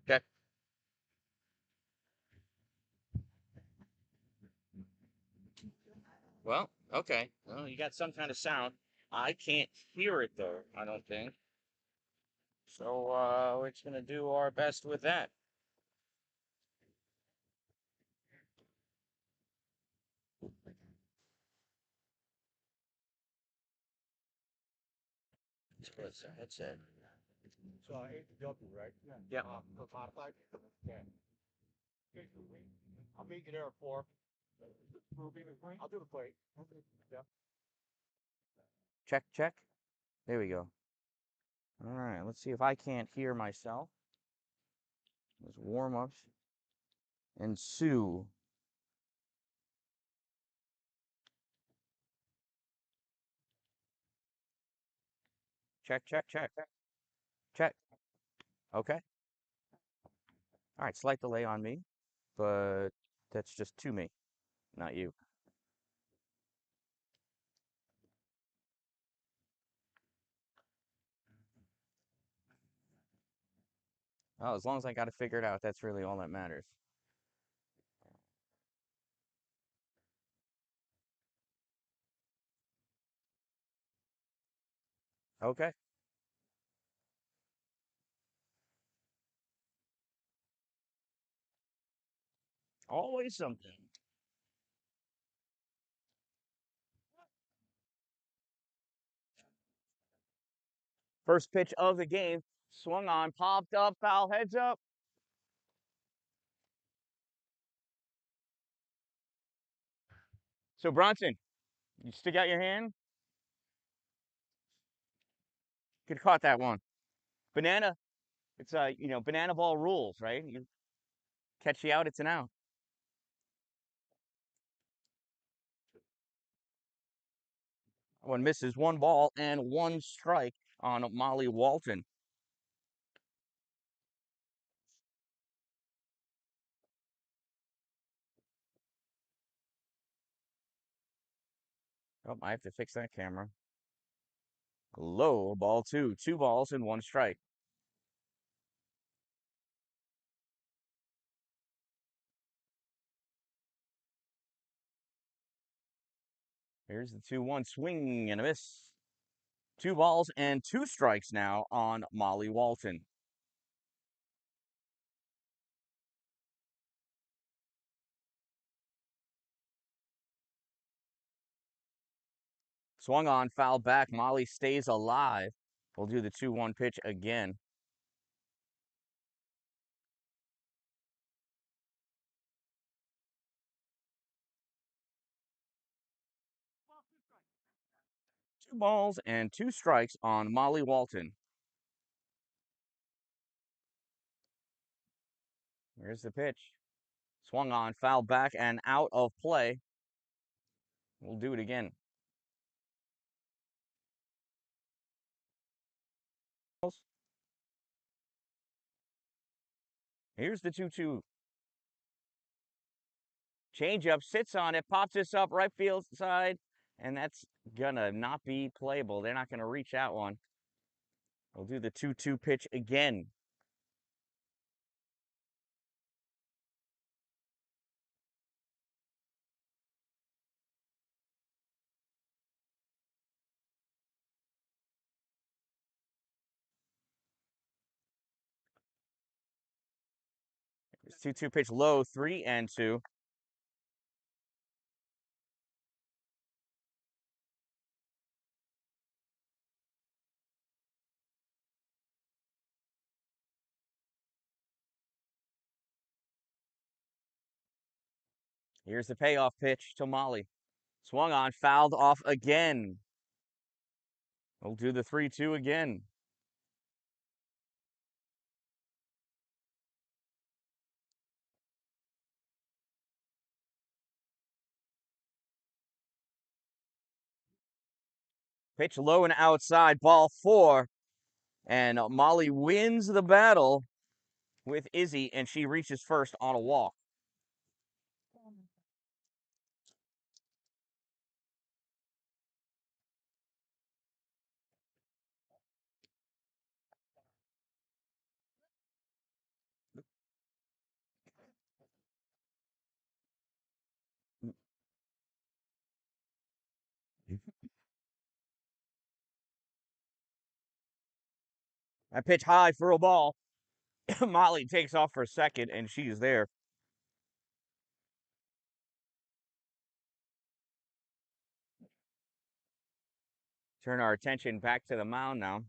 Okay. Well, okay. Well, you got some kind of sound. I can't hear it though, I don't think. So we're just gonna do our best with that. So it's a headset. So APW, right? Yeah. For modified? Yeah. I'll meet you there at 4. I'll do the plate. Yeah. Check, check. There we go. All right, let's see if I can't hear myself. Those warm-ups ensue. Check, check, check, check. Okay. All right, slight delay on me, but that's just to me, not you. Oh, as long as I got to figure it out, that's really all that matters. Okay. Always something. First pitch of the game, swung on, popped up, foul, heads up. So Bronson, you stick out your hand. Could have caught that one. Banana. It's banana ball rules, right? You catch you out, it's an out. One misses, one ball and one strike on Molly Walton. Oh, I have to fix that camera. Low ball two. Two balls and one strike. Here's the 2-1 swing and a miss. Two balls and two strikes now on Molly Walton. Swung on, foul back. Molly stays alive. We'll do the 2-1 pitch again. Two balls and two strikes on Molly Walton. Here's the pitch. Swung on, foul back and out of play. We'll do it again. Here's the 2-2. Changeup sits on it, pops this up right field side, and that's gonna not be playable. They're not gonna reach that one. We'll do the 2-2 pitch again. It's 2-2 pitch low, 3-2. Here's the payoff pitch to Molly. Swung on, fouled off again. We'll do the 3-2 again. Pitch low and outside, ball 4. And Molly wins the battle with Izzy, and she reaches first on a walk. I pitch high for a ball. Molly takes off for second, and she's there. Turn our attention back to the mound now.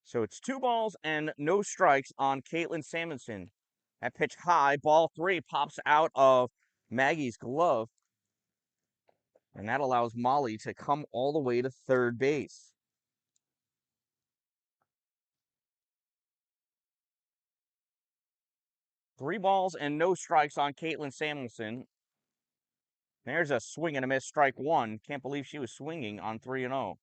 So it's 2 balls and no strikes on Caitlin Samuelson. That pitch high, ball 3 pops out of Maggie's glove. And that allows Molly to come all the way to third base. Three balls and no strikes on Caitlin Samuelson. There's a swing and a miss, strike 1. Can't believe she was swinging on 3-0.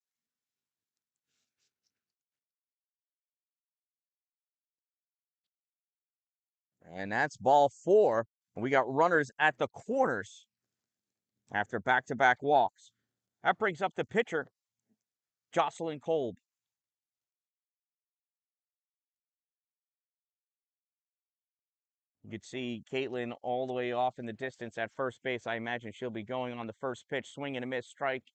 And that's ball 4. We got runners at the corners after back-to-back walks. That brings up the pitcher, Jocelyn Kolb. You could see Caitlin all the way off in the distance at first base. I imagine she'll be going on the first pitch, swing and a miss, strike.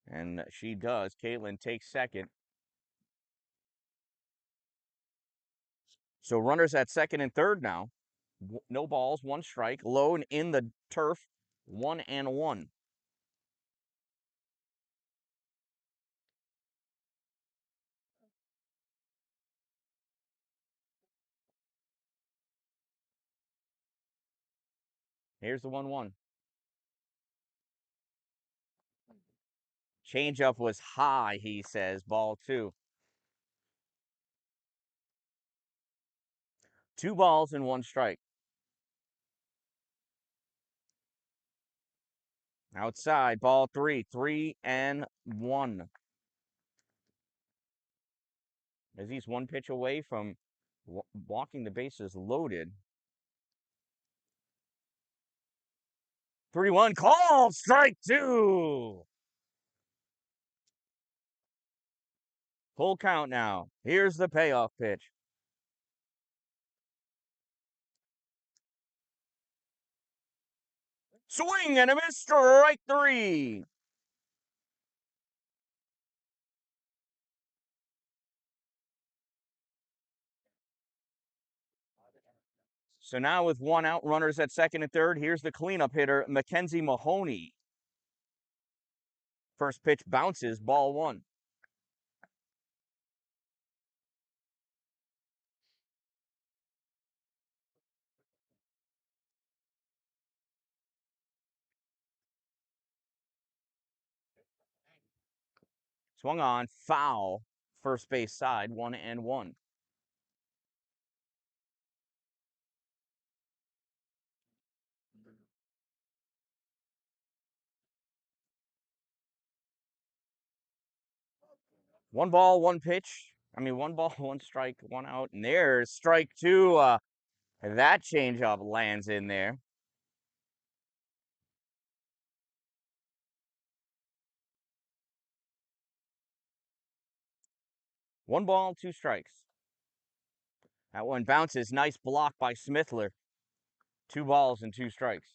And she does. Caitlin takes second. So runners at second and third now. No balls, 1 strike. Low and in the turf, 1-1. Here's the 1-1. Changeup was high, he says. Ball 2. 2 balls and 1 strike. Outside, ball 3. 3-1. As he's 1 pitch away from walking the bases loaded. 3-1 called, strike 2. Full count now. Here's the payoff pitch. Swing and a miss, strike 3. So now with 1 out, runners at second and third, here's the cleanup hitter, Mackenzie Mahoney. First pitch bounces, ball 1. Swung on, foul, first base side, 1-1. One ball, 1 pitch. 1 ball, 1 strike, 1 out. And there's strike 2. That changeup lands in there. 1 ball, 2 strikes. That one bounces. Nice block by Smithler. 2 balls and 2 strikes.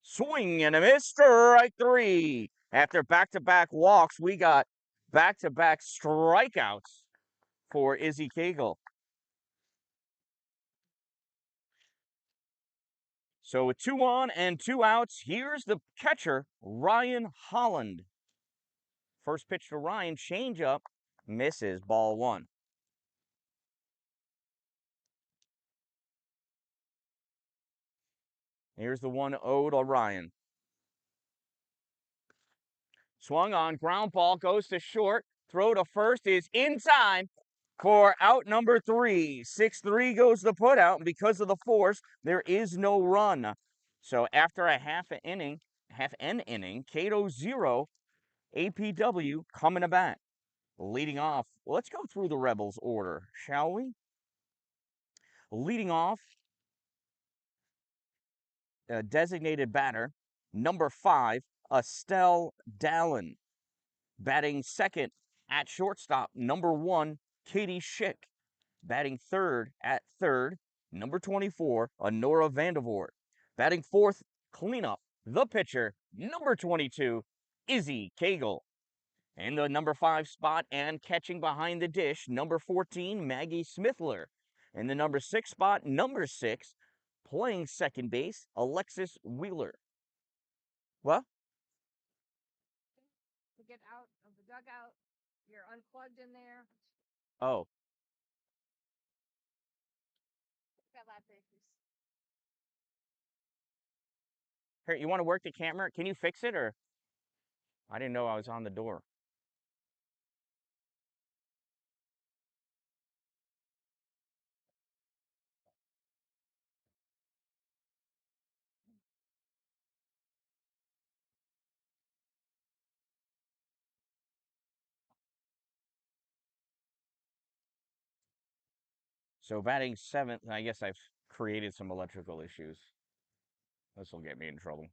Swing and a miss, strike 3. After back-to-back walks, we got back-to-back strikeouts for Izzy Cagle. So with 2 on and 2 outs, here's the catcher, Ryan Holland. First pitch to Ryan, changeup, misses, ball 1. Here's the 1-0 to Ryan. Swung on, ground ball, goes to short. Throw to first is in time for out number 3. 6-3 goes the putout, and because of the force, there is no run. So after a half an inning, Cato 0, APW coming to bat. Leading off, let's go through the Rebels order, shall we? Leading off, designated batter, number 5, Estelle Dallin. Batting second at shortstop, number 1, Katie Schick. Batting third at third, number 24, Honora Vandervoort. Batting fourth, cleanup, the pitcher, number 22, Izzy Cagle. In the number 5 spot and catching behind the dish, number 14, Maggie Smithler. In the number 6 spot, number 6, playing second base, Alexis Wheeler. What? To get out of the dugout, you're unplugged in there. Oh, Got lap issues. here, you want to work the camera? Can you fix it, or? I didn't know I was on the door. So batting seventh, I guess I've created some electrical issues. This will get me in trouble.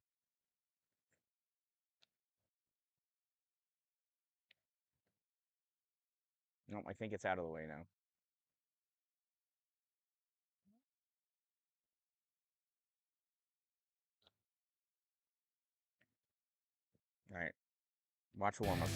Nope, I think it's out of the way now. All right, watch warm up.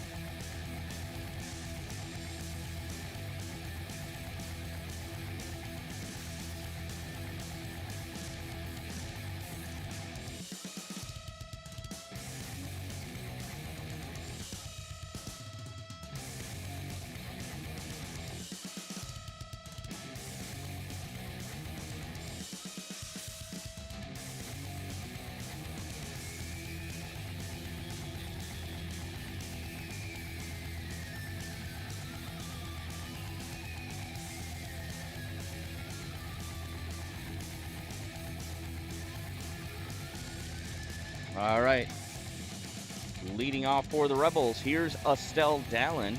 All right. Leading off for the Rebels, here's Estelle Dallin.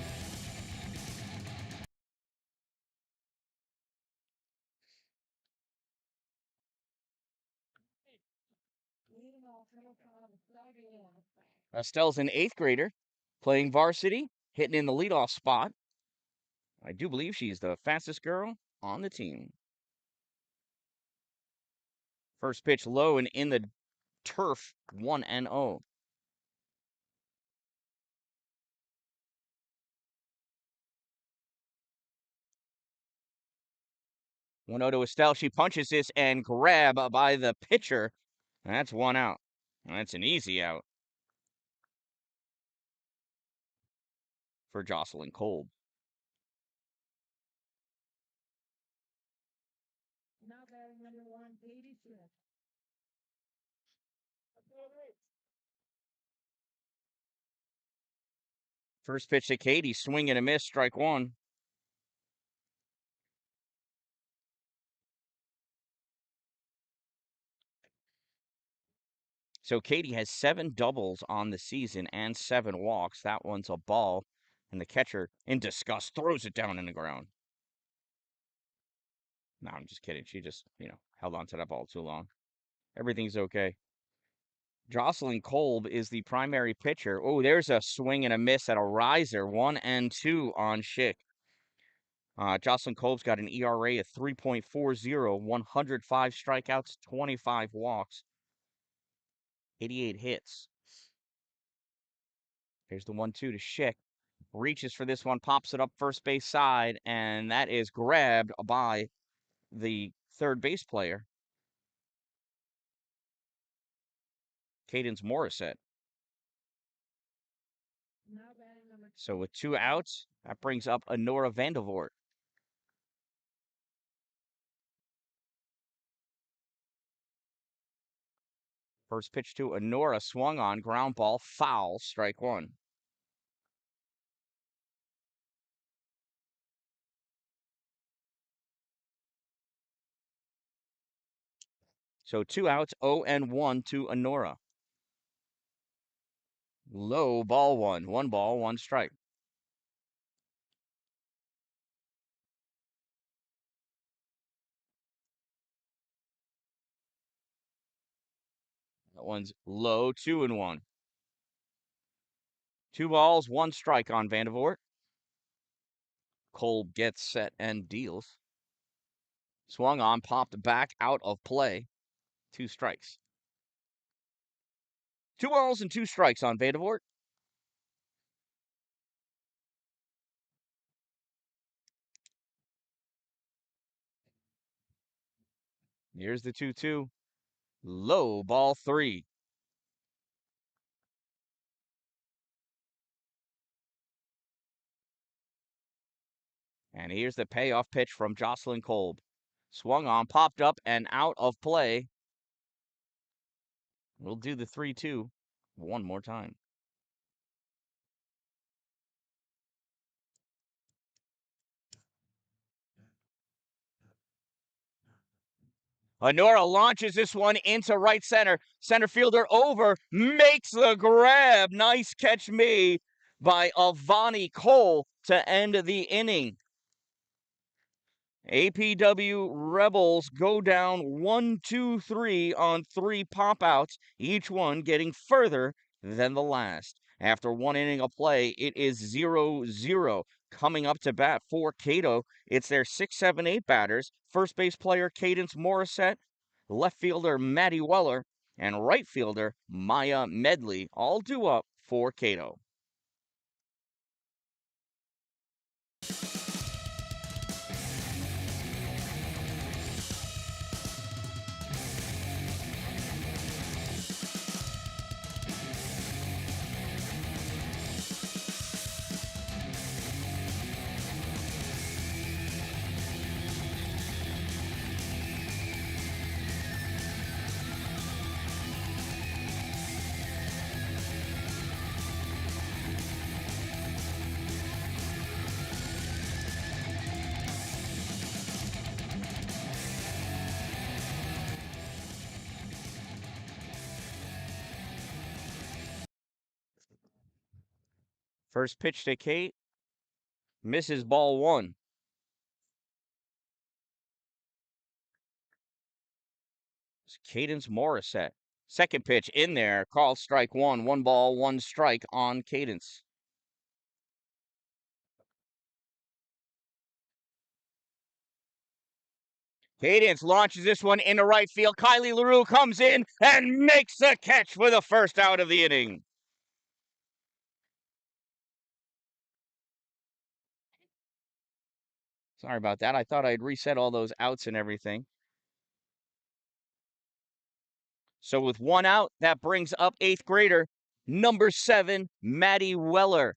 Estelle's an 8th grader, playing varsity, hitting in the leadoff spot. I do believe she's the fastest girl on the team. First pitch low and in the turf, 1-0. 1-0 to Estelle. She punches this and grab by the pitcher. That's 1 out. That's an easy out for Jocelyn Kolb. Now batting number 1, Katie Schick. First pitch to Katie, swing and a miss, strike 1. So Katie has 7 doubles on the season and 7 walks. That one's a ball. And the catcher, in disgust, throws it down in the ground. No, I'm just kidding. She just, held on to that ball too long. Everything's okay. Jocelyn Kolb is the primary pitcher. Oh, there's a swing and a miss at a riser. 1-2 on Schick. Jocelyn Kolb's got an ERA of 3.40, 105 strikeouts, 25 walks, 88 hits. Here's the 1-2 to Schick. Reaches for this one, pops it up first base side, and that is grabbed by the third base player. Cadence Morissette. So with 2 outs, that brings up Honora Vandervoort. First pitch to Honora, swung on, ground ball, foul, strike 1. So 2 outs, 0-1 to Honora. Low, ball 1. 1 ball, 1 strike. That one's low, 2-1. 2 balls, 1 strike on Vandervoort. Kolb gets set and deals. Swung on, popped back, out of play. 2 strikes. 2 balls and 2 strikes on Vandervoort. Here's the 2-2. Low, ball 3. And here's the payoff pitch from Jocelyn Kolb. Swung on, popped up, and out of play. We'll do the 3-2 one more time. Honora launches this one into right center. Center fielder over, makes the grab. Nice catch made by Avani Cole to end the inning. APW Rebels go down 1-2-3 on 3 pop-outs, each one getting further than the last. After 1 inning of play, it is 0-0. Coming up to bat for Cato, it's their 6, 7, 8 batters. First base player Cadence Morissette, left fielder Maddie Weller, and right fielder Maya Medley, all due up for Cato. First pitch to Kate, misses ball 1. Cadence Morissette. Second pitch in there, called strike 1. 1 ball, 1 strike on Cadence. Cadence launches this one into right field. Kylie LaRue comes in and makes the catch for the first out of the inning. Sorry about that. I thought I'd reset all those outs and everything. So with 1 out, that brings up 8th grader, number 7, Maddie Weller.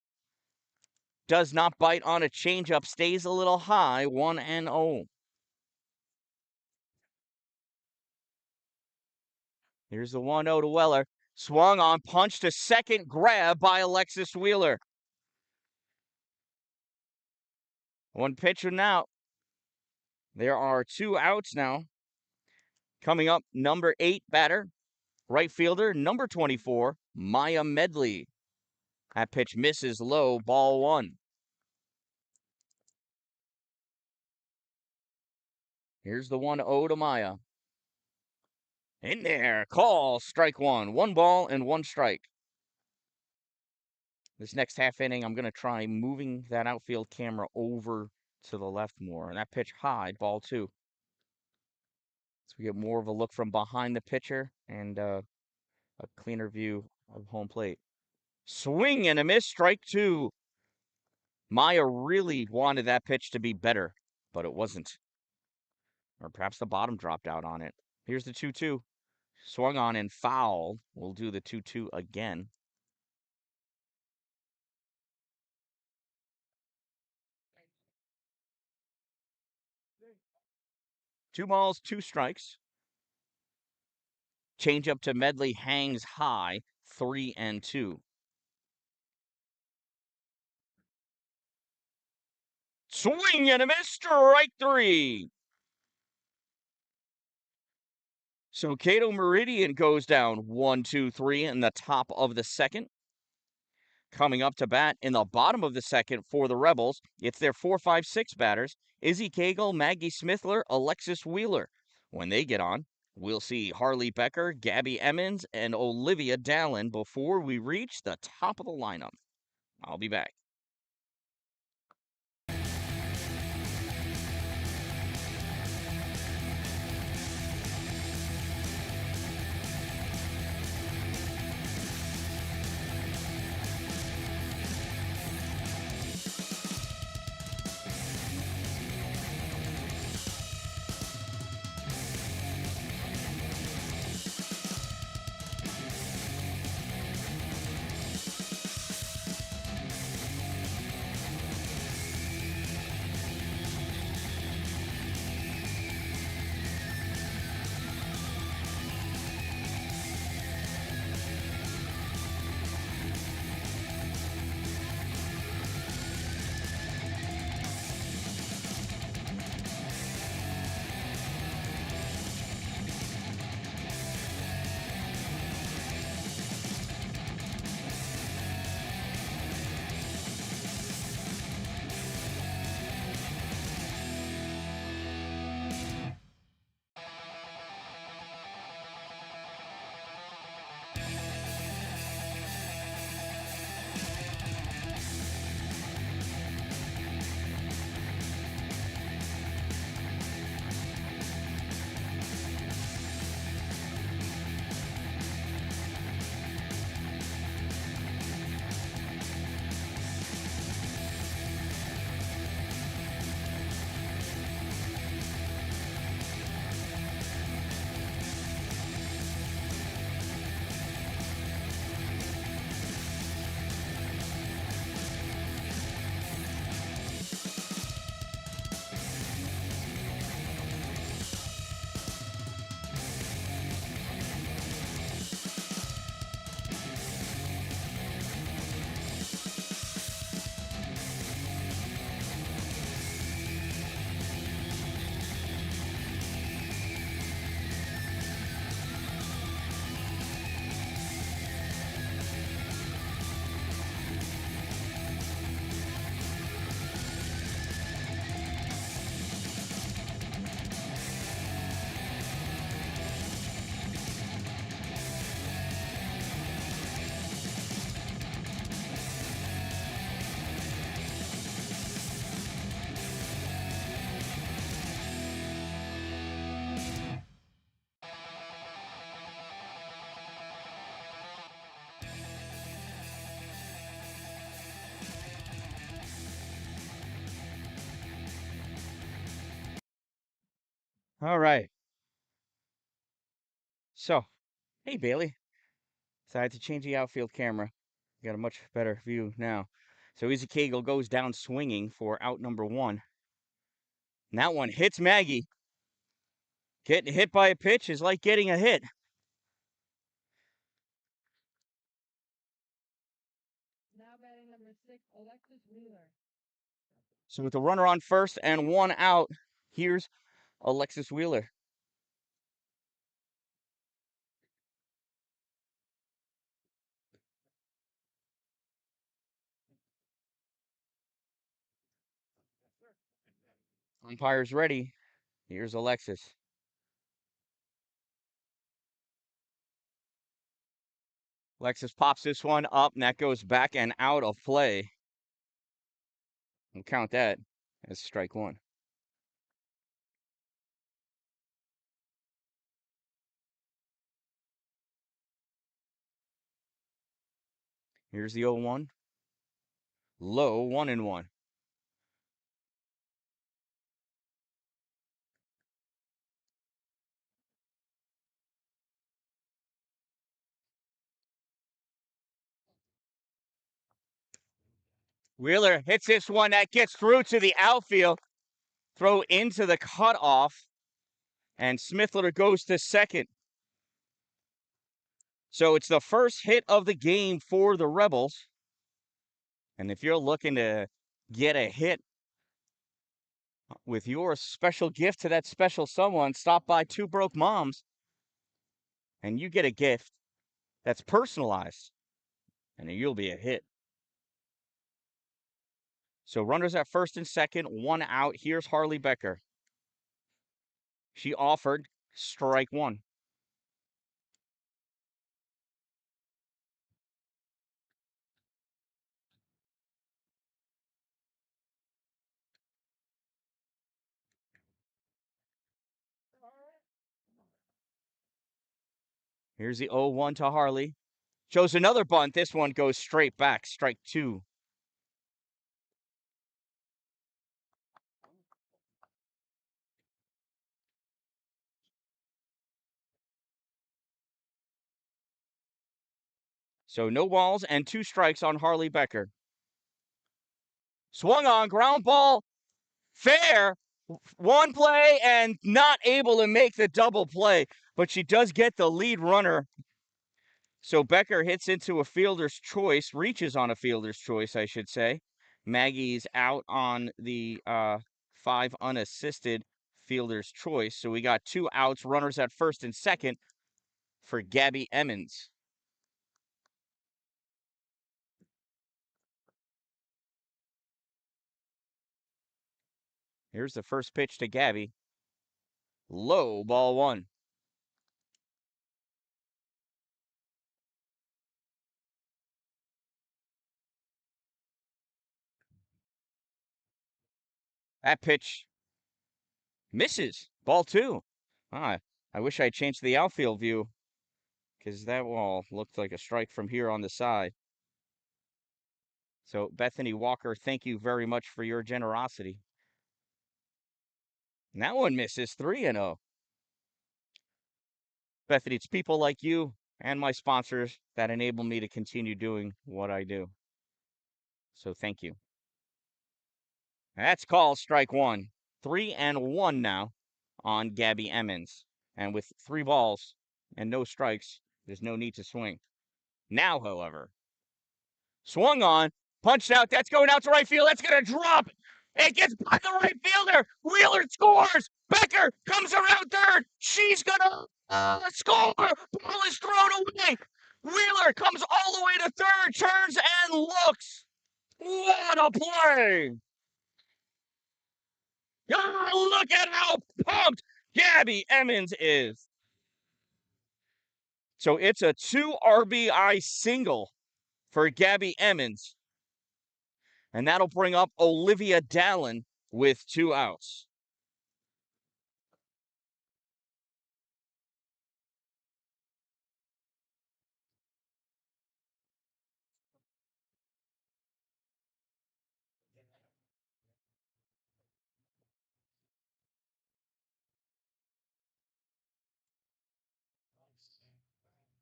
Does not bite on a changeup, stays a little high, 1-0. Here's the 1-0 to Weller. Swung on, punch to second, grab by Alexis Wheeler. 1 pitcher now. There are 2 outs now. Coming up, number 8 batter, right fielder, number 24, Maya Medley. That pitch misses low, ball 1. Here's the 1-0 to Maya. In there, call, strike 1. 1 ball and 1 strike. This next half inning, I'm going to try moving that outfield camera over to the left more. And that pitch high, ball 2. So we get more of a look from behind the pitcher and a cleaner view of home plate. Swing and a miss, strike 2. Maya really wanted that pitch to be better, but it wasn't. Or perhaps the bottom dropped out on it. Here's the 2-2. Swung on and fouled. We'll do the 2-2 again. Two balls, two strikes. Change up to Medley hangs high, 3-2. Swing and a miss, strike three. So Cato-Meridian goes down 1-2-3 in the top of the second. Coming up to bat in the bottom of the second for the Rebels, it's their 4-5-6 batters, Izzy Cagle, Maggie Smithler, Alexis Wheeler. When they get on, we'll see Harley Becker, Gabby Emmons, and Olivia Dan-Dalin before we reach the top of the lineup. I'll be back. All right. So, hey, Bailey. Decided to change the outfield camera. Got a much better view now. So Izzy Cagle goes down swinging for out number one. And that one hits Maggie. Getting hit by a pitch is like getting a hit. Now batting number 6, Alexis Wheeler. So with the runner on first and one out, here's Alexis Wheeler. Umpire's ready. Here's Alexis. Alexis pops this one up, and that goes back and out of play. We'll count that as strike one. Here's the 0-1. Low 1-1. Wheeler hits this one that gets through to the outfield. Throw into the cutoff. And Smithler goes to second. So it's the first hit of the game for the Rebels. And if you're looking to get a hit with your special gift to that special someone, stop by Two Broke Moms and you get a gift that's personalized and you'll be a hit. So runners at first and second, 1 out. Here's Harley Becker. She offered strike 1. Here's the 0-1 to Harley. Shows another bunt. This one goes straight back. Strike 2. So no balls and 2 strikes on Harley Becker. Swung on, ground ball, fair. 1 play and not able to make the double play, but she does get the lead runner. So Becker hits into a fielder's choice, reaches on a fielder's choice, I should say. Maggie's out on the 5 unassisted fielder's choice. So we got 2 outs, runners at first and second for Gabby Emmons. Here's the first pitch to Gabby. Low, ball 1. That pitch misses. Ball 2. I wish I changed the outfield view because that wall looked like a strike from here on the side. So, Bethany Walker, thank you very much for your generosity. And that one misses. 3-0. Bethany, it's people like you and my sponsors that enable me to continue doing what I do. So, thank you. That's called strike 1. 3-1 now on Gabby Emmons. And with 3 balls and no strikes, there's no need to swing. Now, however, swung on, punched out. That's going out to right field. That's going to drop. It gets by the right fielder. Wheeler scores. Becker comes around third. She's going to score. Ball is thrown away. Wheeler comes all the way to third, turns and looks. What a play. Oh, look at how pumped Gabby Emmons is. So it's a 2 RBI single for Gabby Emmons. And that'll bring up Olivia Dan-Dalin with 2 outs.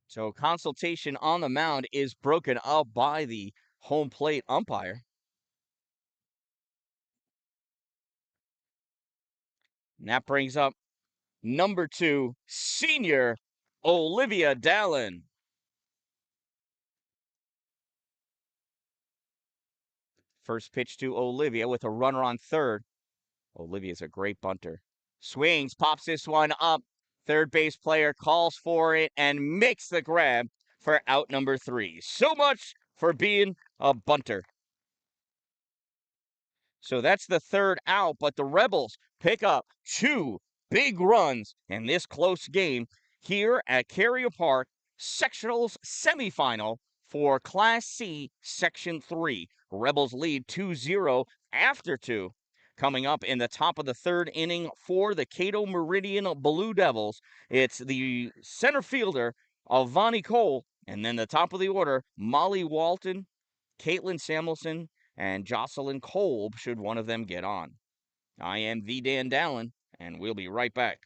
So consultation on the mound is broken up by the home plate umpire. And that brings up number 2, senior Olivia Dan-Dalin. First pitch to Olivia with a runner on third. Olivia's a great bunter. Swings, pops this one up. Third base player calls for it and makes the grab for out number 3. So much for being a bunter. So that's the 3rd out, but the Rebels pick up 2 big runs in this close game here at Carrier Park, sectionals semifinal for Class C Section 3. Rebels lead 2-0 after 2. Coming up in the top of the 3rd inning for the Cato-Meridian Blue Devils, it's the center fielder, Avani Cole, and then the top of the order, Molly Walton, Caitlin Samuelson, and Jocelyn Kolb should one of them get on. I am the Dan-Dalin, and we'll be right back.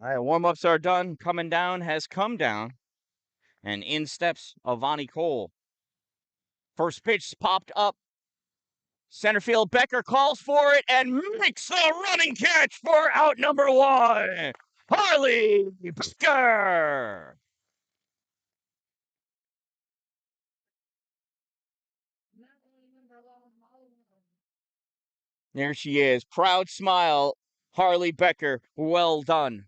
All right, warm-ups are done. Coming down has come down. And in steps Avani Cole. First pitch popped up. Center field, Becker calls for it and makes a running catch for out number one. Harley Becker. There she is. Proud smile. Harley Becker. Well done.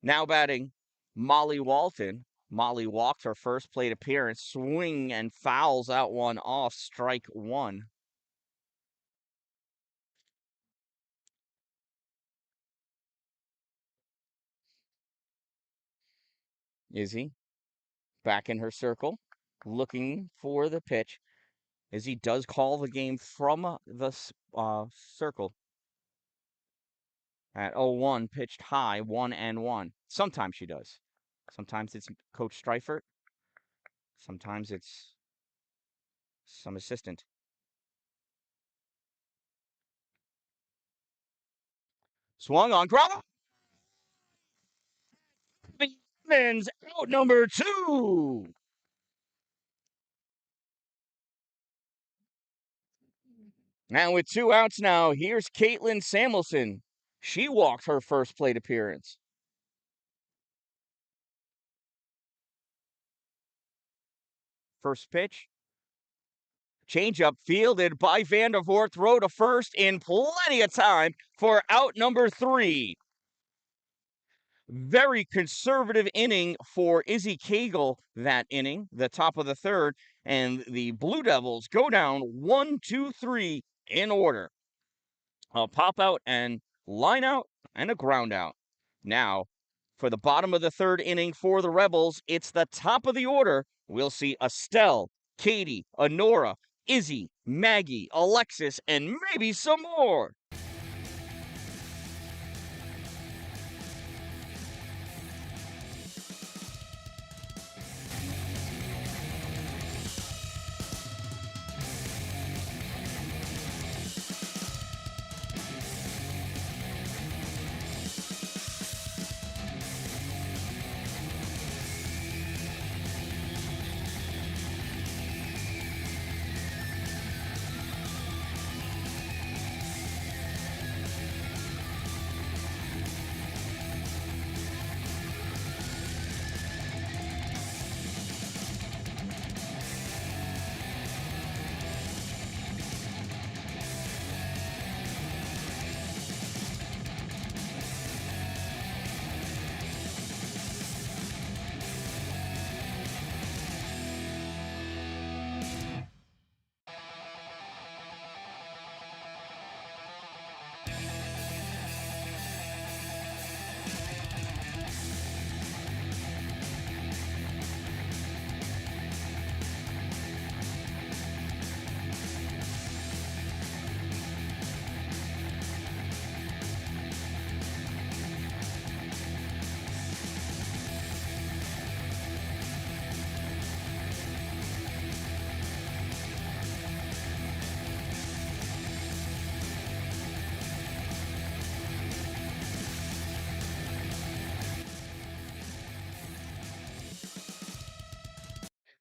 Now batting, Molly Walton. Molly walked her first plate appearance. Swing and fouls out one off. Strike one. Izzy back in her circle, looking for the pitch. Izzy does call the game from the circle. At 0-1, pitched high, 1-1. Sometimes she does. Sometimes it's Coach Streifert. Sometimes it's some assistant. Swung on, ground. Evans out number two. And with 2 outs now, here's Caitlin Samuelson. She walked her first plate appearance. First pitch. Changeup fielded by Vandervoort. Throw to first in plenty of time for out number 3. Very conservative inning for Izzy Cagle that inning, the top of the third, and the Blue Devils go down 1-2-3 in order. A pop out and line out and a ground out. Now, for the bottom of the third inning for the Rebels, it's the top of the order. We'll see Estelle, Katie, Honora, Izzy, Maggie, Alexis, and maybe some more.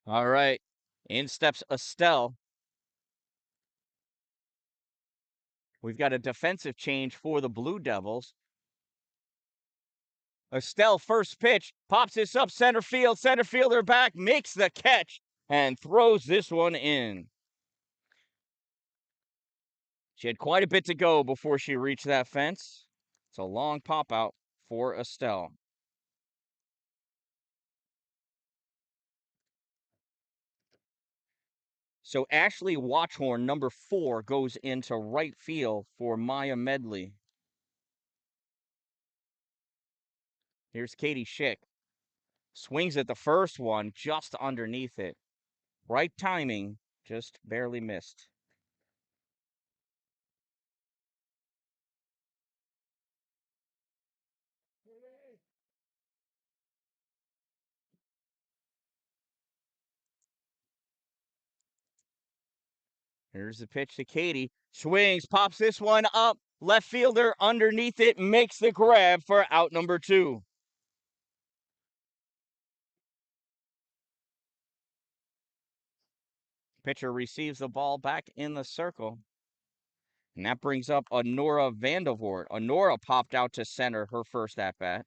All right. In steps Estelle. We've got a defensive change for the Blue Devils. Estelle, first pitch, pops this up center field. Center fielder back, makes the catch, and throws this one in. She had quite a bit to go before she reached that fence. It's a long pop out for Estelle. So Ashley Watchhorn, number 4, goes into right field for Maya Medley. Here's Katie Schick. Swings at the first one, just underneath it. Right timing, just barely missed. Here's the pitch to Katie. Swings, pops this one up. Left fielder underneath it makes the grab for out number 2. Pitcher receives the ball back in the circle. And that brings up Honora Vandervoort. Honora popped out to center her first at-bat.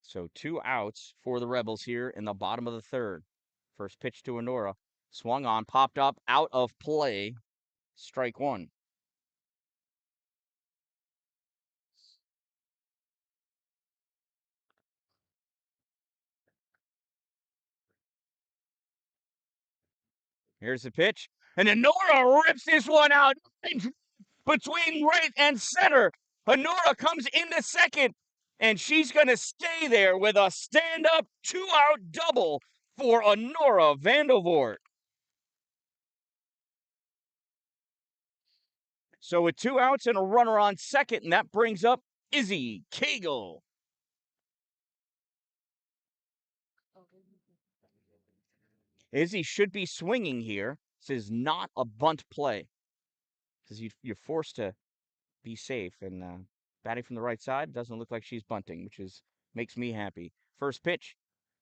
So 2 outs for the Rebels here in the bottom of the 3rd. First pitch to Honora. Swung on, popped up, out of play. Strike 1. Here's the pitch. And Honora rips this one out between right and center. Honora comes into second, and she's going to stay there with a stand-up 2-out double for Honora Vandervoort. So with 2 outs and a runner on second, and that brings up Izzy Cagle. Izzy should be swinging here. This is not a bunt play, because you're forced to be safe. And batting from the right side, doesn't look like she's bunting, which makes me happy. First pitch,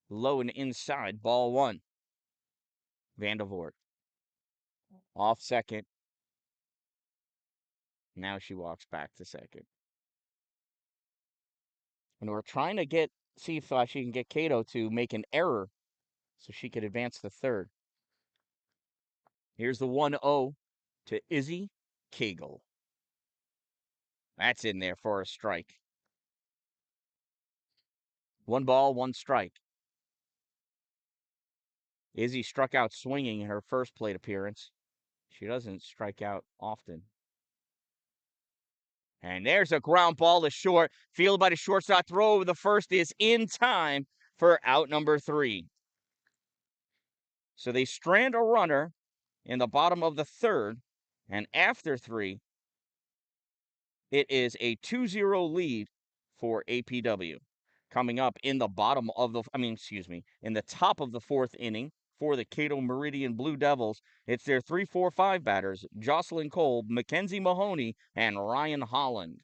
low and inside, ball 1. Vandervoort off second. Now she walks back to second. And we're trying to see if she can get Cato to make an error so she could advance to third. Here's the 1-0 to Izzy Cagle. That's in there for a strike. 1 ball, 1 strike. Izzy struck out swinging in her first plate appearance. She doesn't strike out often. And there's a ground ball to short. Fielded by the shortstop. Throw over the first is in time for out number 3. So they strand a runner in the bottom of the 3rd. And after 3, it is a 2-0 lead for APW. Coming up in the in the top of the 4th inning for the Cato-Meridian Blue Devils, it's their 3-4-5 batters, Jocelyn Kolb, Mackenzie Mahoney, and Ryan Holland.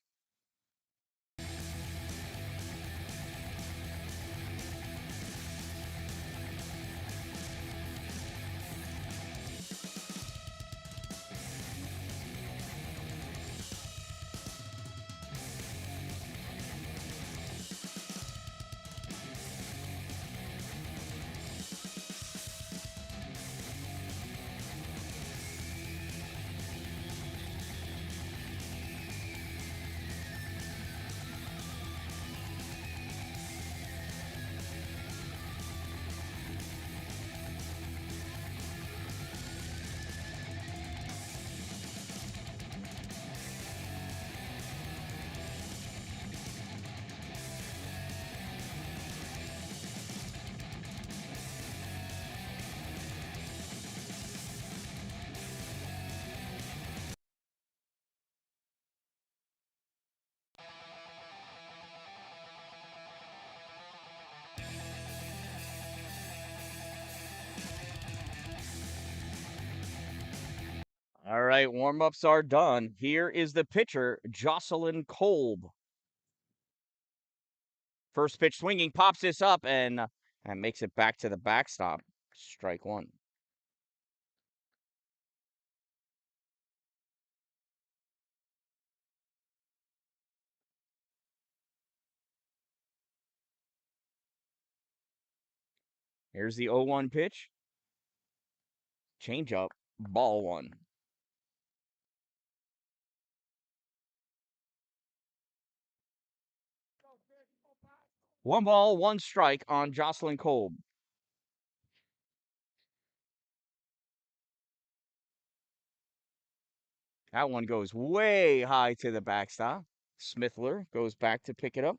All right, warm-ups are done. Here is the pitcher, Jocelyn Kolb. First pitch swinging, pops this up, and makes it back to the backstop. Strike 1. Here's the 0-1 pitch. Change up, ball 1. 1 ball, 1 strike on Jocelyn Kolb. That one goes way high to the backstop. Smithler goes back to pick it up.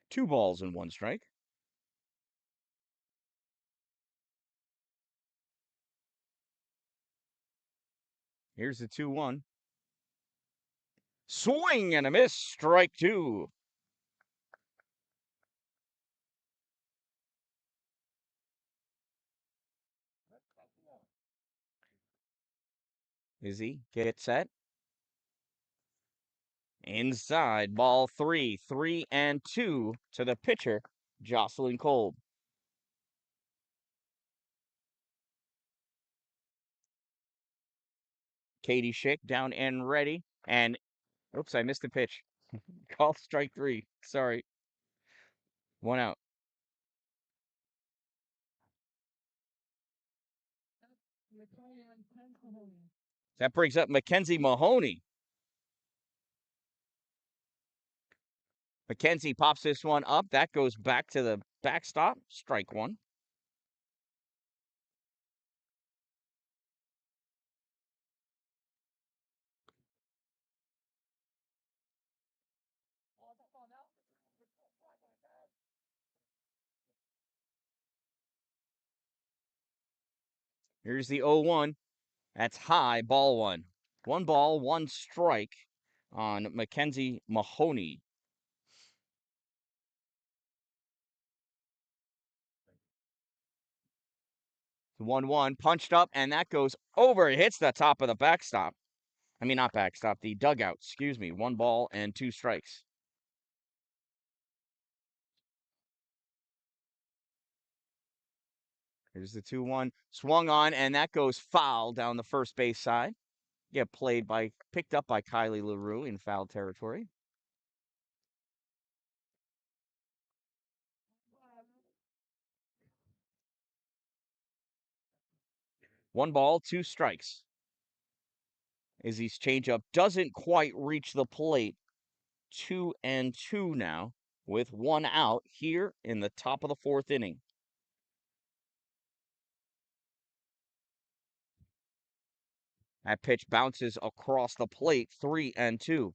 2 balls and 1 strike. Here's the 2-1. Swing and a miss. Strike 2. Izzy, get set. Inside, ball 3, 3-2 to the pitcher, Jocelyn Kolb. Katie Schick down and ready. And, oops, I missed the pitch. Call strike 3. Sorry. 1 out. That brings up Mackenzie Mahoney. Mackenzie pops this one up. That goes back to the backstop. Strike 1. Here's the 0-1. That's high, ball 1. 1 ball, 1 strike on Mackenzie Mahoney. 1-1, punched up, and that goes over. It hits the top of the backstop. I mean, not backstop, the dugout, excuse me. 1 ball and 2 strikes. Here's the 2-1. Swung on, and that goes foul down the first base side. Picked up by Kylie LaRue in foul territory. One ball, 2 strikes. Izzy's changeup doesn't quite reach the plate. 2-2 now, with 1 out here in the top of the 4th inning. That pitch bounces across the plate. 3-2.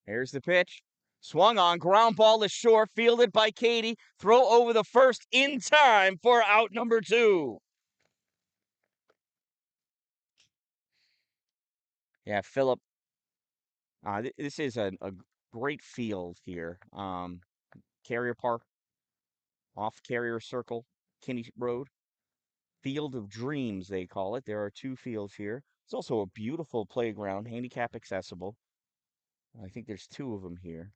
Here's the pitch. Swung on, ground ball to short, fielded by Katie. Throw over the first in time for out number 2. Yeah, Philip. This is a great field here. Carrier Park, off Carrier Circle, Kinney Road. Field of Dreams, they call it. There are 2 fields here. It's also a beautiful playground, handicap accessible. I think there's 2 of them here.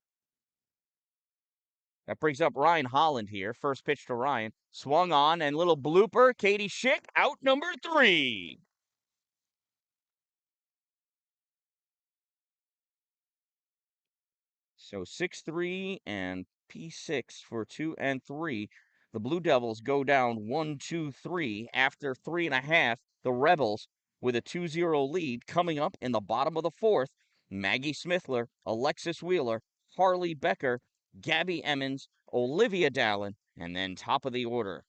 That brings up Ryan Holland here. First pitch to Ryan. Swung on, and little blooper. Katie Schick, out number 3. So 6-3 and P6 for 2 and 3. The Blue Devils go down 1-2-3 after 3.5. The Rebels with a 2-0 lead coming up in the bottom of the 4th. Maggie Smithler, Alexis Wheeler, Harley Becker, Gabby Emmons, Olivia Dallin, and then top of the order.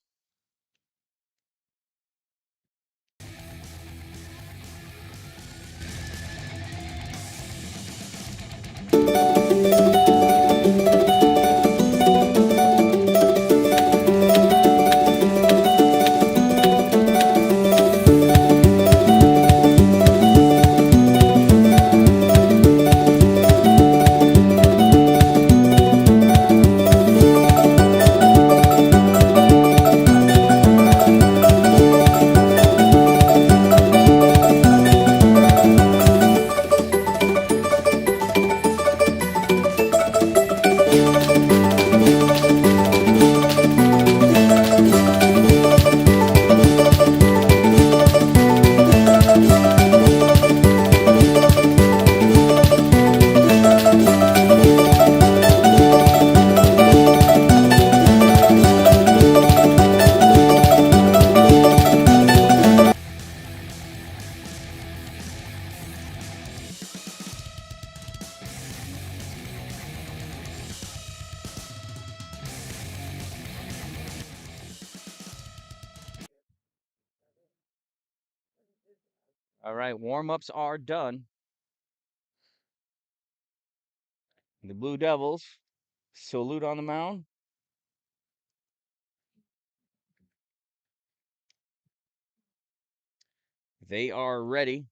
All right, warm-ups are done. The Blue Devils salute on the mound. They are ready,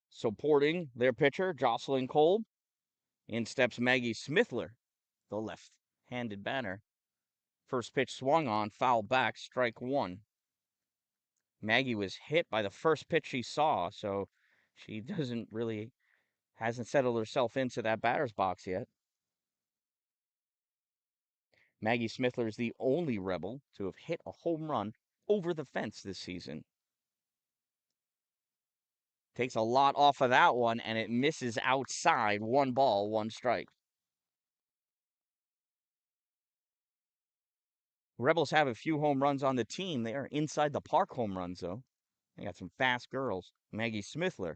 supporting their pitcher, Jocelyn Kolb. In steps Maggie Smithler, the left-handed batter. First pitch swung on, foul back, strike one. Maggie was hit by the first pitch she saw, so she hasn't settled herself into that batter's box yet. Maggie Smithler is the only Rebel to have hit a home run over the fence this season. Takes a lot off of that one, and it misses outside. 1 ball, 1 strike. Rebels have a few home runs on the team. They are inside the park home runs, though. They got some fast girls. Maggie Smithler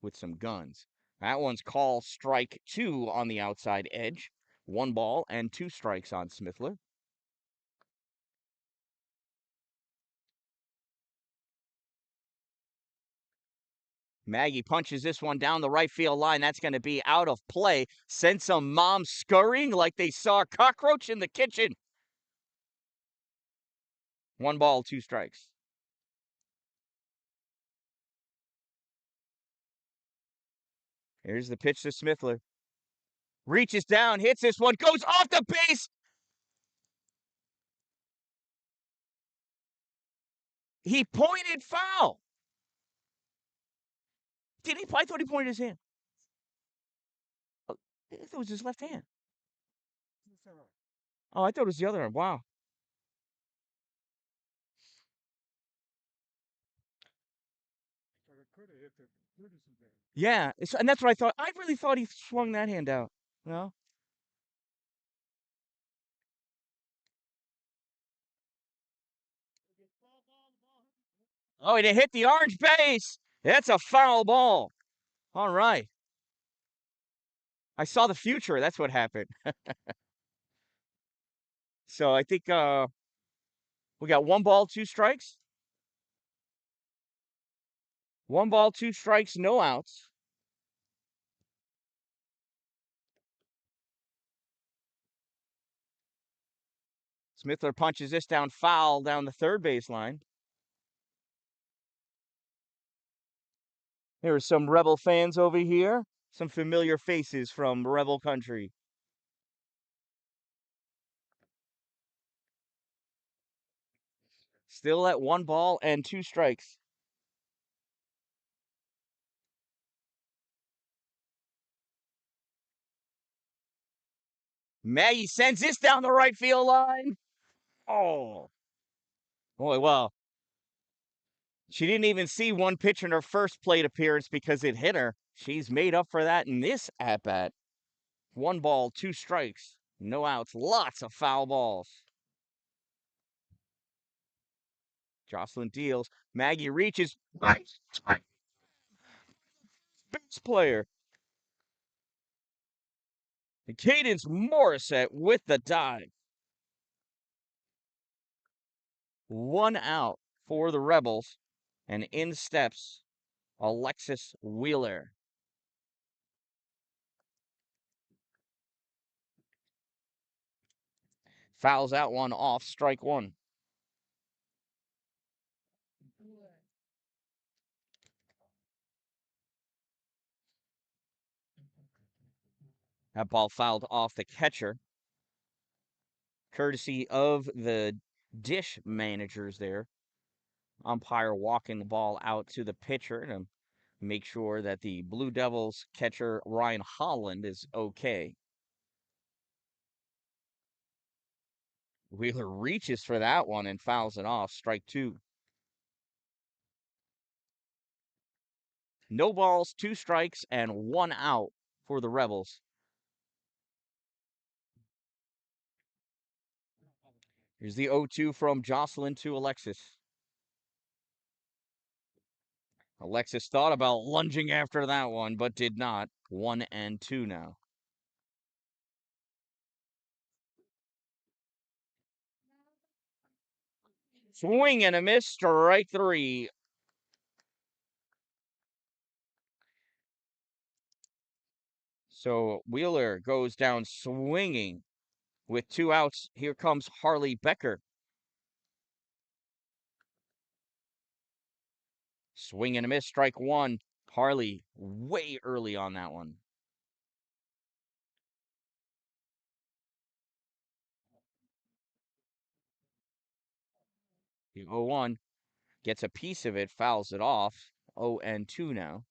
with some guns. That one's called strike 2 on the outside edge. 1 ball and 2 strikes on Smithler. Maggie punches this one down the right field line. That's going to be out of play. Send some moms scurrying like they saw a cockroach in the kitchen. 1 ball, 2 strikes. Here's the pitch to Smithler. Reaches down, hits this one, goes off the base. He pointed foul. Did he? I thought he pointed his hand. I thought it was his left hand. Oh, I thought it was the other arm. Wow. Yeah, and that's what I thought. I really thought he swung that hand out. No? Oh, and it hit the orange base. That's a foul ball. All right. I saw the future. That's what happened. So I think we got 1 ball, 2 strikes. 1 ball, 2 strikes, no outs. Smithler punches this down foul down the third baseline. There are some Rebel fans over here. Some familiar faces from Rebel country. Still at 1 ball and 2 strikes. Maggie sends this down the right field line. Oh. Boy, well, she didn't even see 1 pitch in her first plate appearance because it hit her. She's made up for that in this at-bat. 1 ball, 2 strikes. No outs. Lots of foul balls. Jocelyn deals. Maggie reaches. Base player. And Cadence Morissette with the dive. 1 out for the Rebels. And in steps Alexis Wheeler. Fouls out 1 off, strike 1. That ball fouled off the catcher. Courtesy of the dish managers there. Umpire walking the ball out to the pitcher to make sure that the Blue Devils catcher Ryan Holland is okay. Wheeler reaches for that one and fouls it off. Strike 2. No balls, 2 strikes, and 1 out for the Rebels. Here's the 0-2 from Jocelyn to Alexis. Alexis thought about lunging after that one, but did not. 1-2 now. Swing and a miss, strike 3. So Wheeler goes down swinging with 2 outs. Here comes Harley Becker. Swing and a miss, strike 1. Harley way early on that one. The 0-1 gets a piece of it, fouls it off. 0-2 now.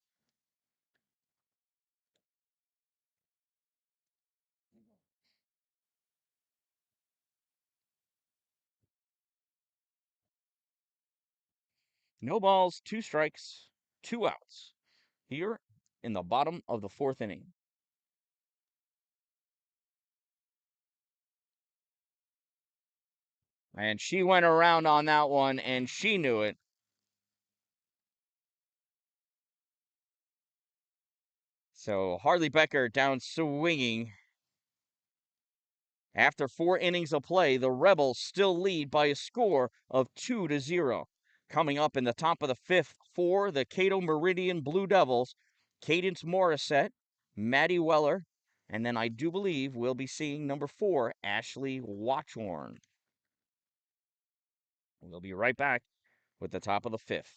No balls, 2 strikes, 2 outs. Here in the bottom of the 4th inning. And she went around on that one, and she knew it. So Harley Becker down swinging. After 4 innings of play, the Rebels still lead by a score of 2-0. Coming up in the top of the 5th for the Cato-Meridian Blue Devils, Cadence Morissette, Maddie Weller, and then I do believe we'll be seeing number 4, Ashley Watchorn. We'll be right back with the top of the 5th.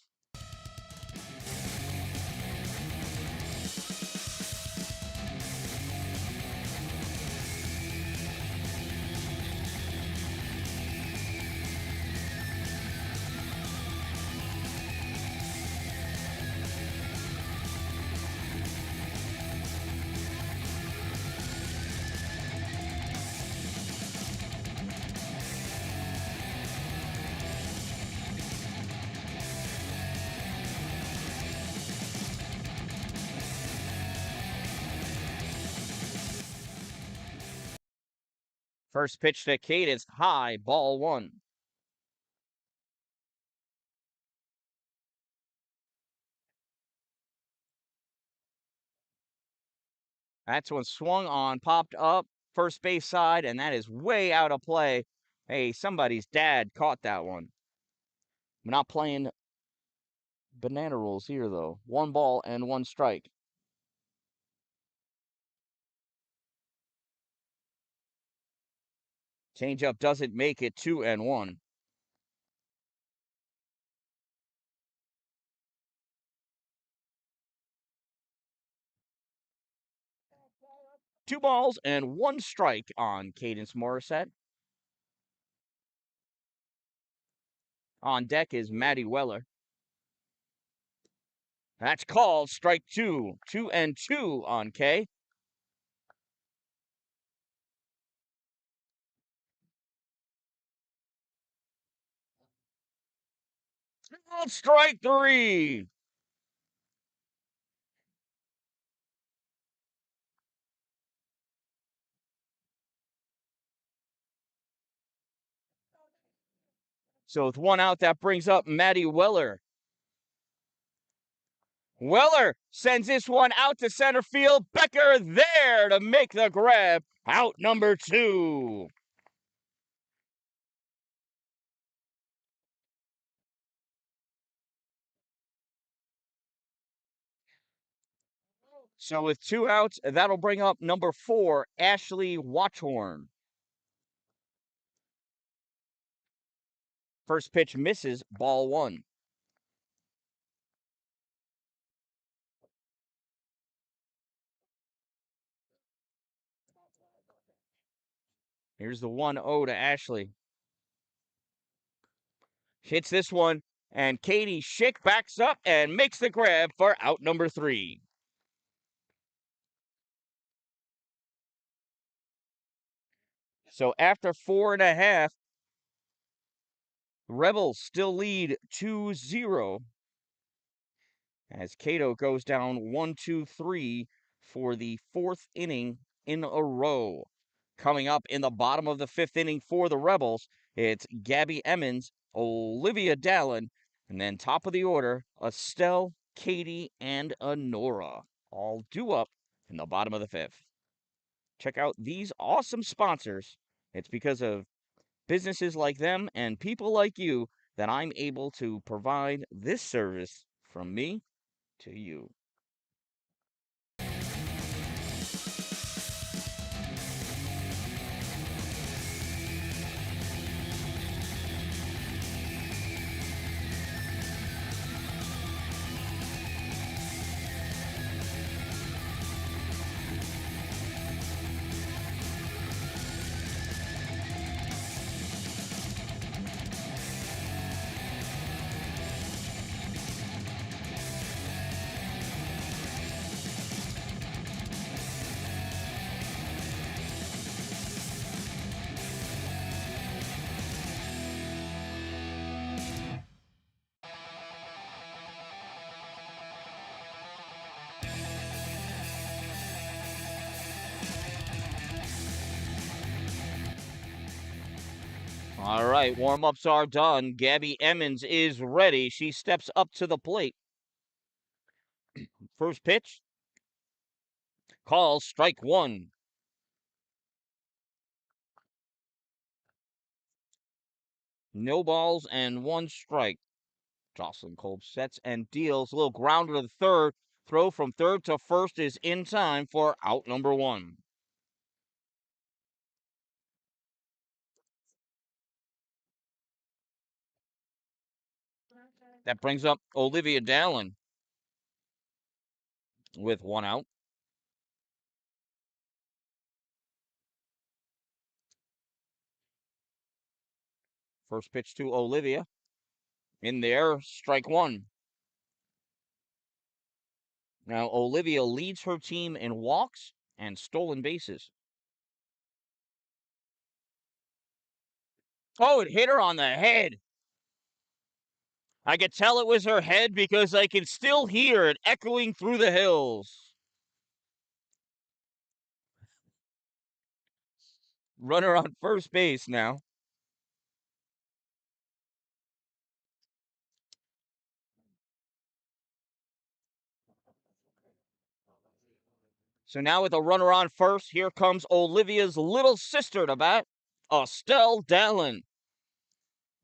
First pitch to Cadence, high, ball 1. That's one swung on, popped up, first base side, and that is way out of play. Hey, somebody's dad caught that one. We're not playing banana rules here, though. 1 ball and 1 strike. Changeup doesn't make it 2-1. Two balls and 1 strike on Cadence Morissette. On deck is Maddie Weller. That's called strike 2. 2-2 on K. Strike 3. So with 1 out, that brings up Maddie Weller. Weller sends this one out to center field. Becker there to make the grab. Out number 2. So with 2 outs, that'll bring up number 4, Ashley Watchorn. First pitch misses, ball 1. Here's the 1-0 to Ashley. Hits this one, and Katie Schick backs up and makes the grab for out number 3. So after 4.5, Rebels still lead 2-0 as Cato goes down 1-2-3 for the 4th inning in a row. Coming up in the bottom of the 5th inning for the Rebels, it's Gabby Emmons, Olivia Dallin, and then top of the order, Estelle, Katie, and Honora, all due up in the bottom of the 5th. Check out these awesome sponsors. It's because of businesses like them and people like you that I'm able to provide this service from me to you. All right, warm-ups are done. Gabby Emmons is ready. She steps up to the plate. First pitch. Call strike one. No balls and one strike. Jocelyn Kolb sets and deals. A little grounder to the third. Throw from third to first is in time for out number one. That brings up Olivia Dallin with one out. First pitch to Olivia. In there, strike one. Now, Olivia leads her team in walks and stolen bases. Oh, it hit her on the head. I could tell it was her head because I can still hear it echoing through the hills. Runner on first base now. So now with a runner on first, here comes Olivia's little sister to bat, Estelle Dallin.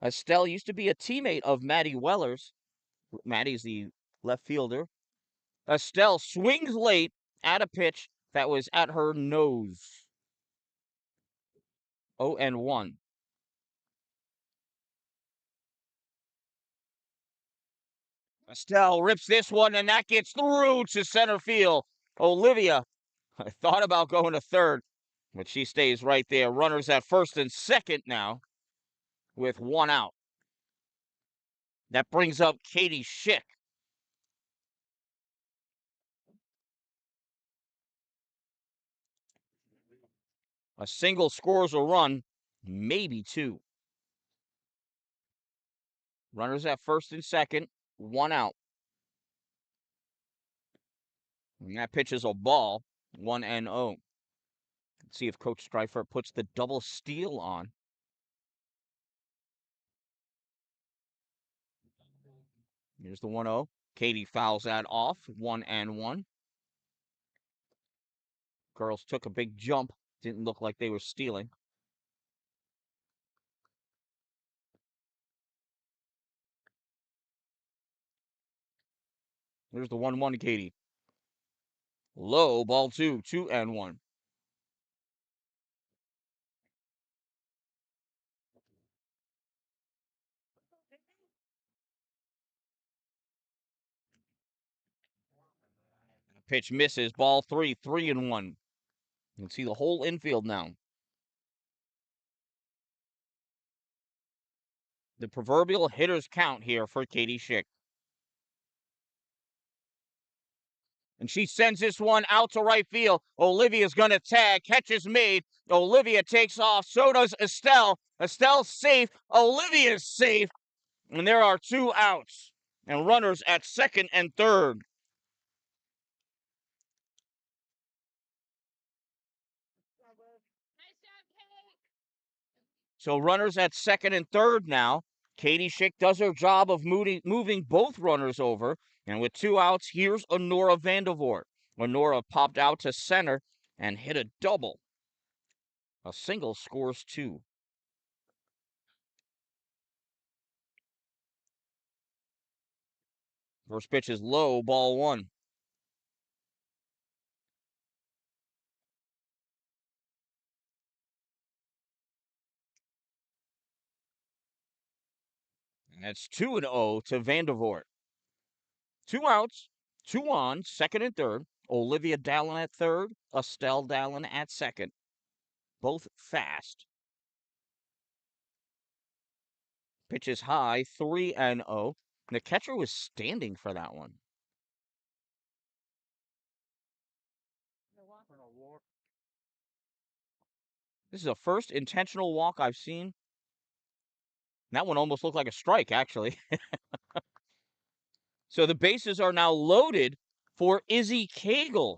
Estelle used to be a teammate of Maddie Weller's. Maddie's the left fielder. Estelle swings late at a pitch that was at her nose. 0-1. Estelle rips this one, and that gets through to center field. Olivia thought about going to third, but she stays right there. Runners at first and second now with one out. That brings up Katie Schick. A single scores a run, maybe two. Runners at first and second, one out. And that pitch is a ball, 1-0. Let's see if Coach Streifer puts the double steal on. Here's the 1-0. Katie fouls that off, 1-1. Girls took a big jump. Didn't look like they were stealing. There's the 1-1 Katie. Low, ball two, 2-1. Pitch misses, ball three, 3-1. You can see the whole infield now. The proverbial hitter's count here for Katie Schick. And she sends this one out to right field. Olivia's going to tag. Catch is made. Olivia takes off. So does Estelle. Estelle's safe. Olivia's safe. And there are two outs. And runners at second and third. So runners at second and third now. Katie Schick does her job of moving both runners over. And with two outs, here's Honora Vandervoort. Honora popped out to center and hit a double. A single scores two. First pitch is low, ball one. And that's 2-0 to Vandervoort. Two outs, two on, second and third. Olivia Dallin at third, Estelle Dallin at second. Both fast. Pitch is high, 3-0. The catcher was standing for that one. This is the first intentional walk I've seen. That one almost looked like a strike, actually. So the bases are now loaded for Izzy Cagle.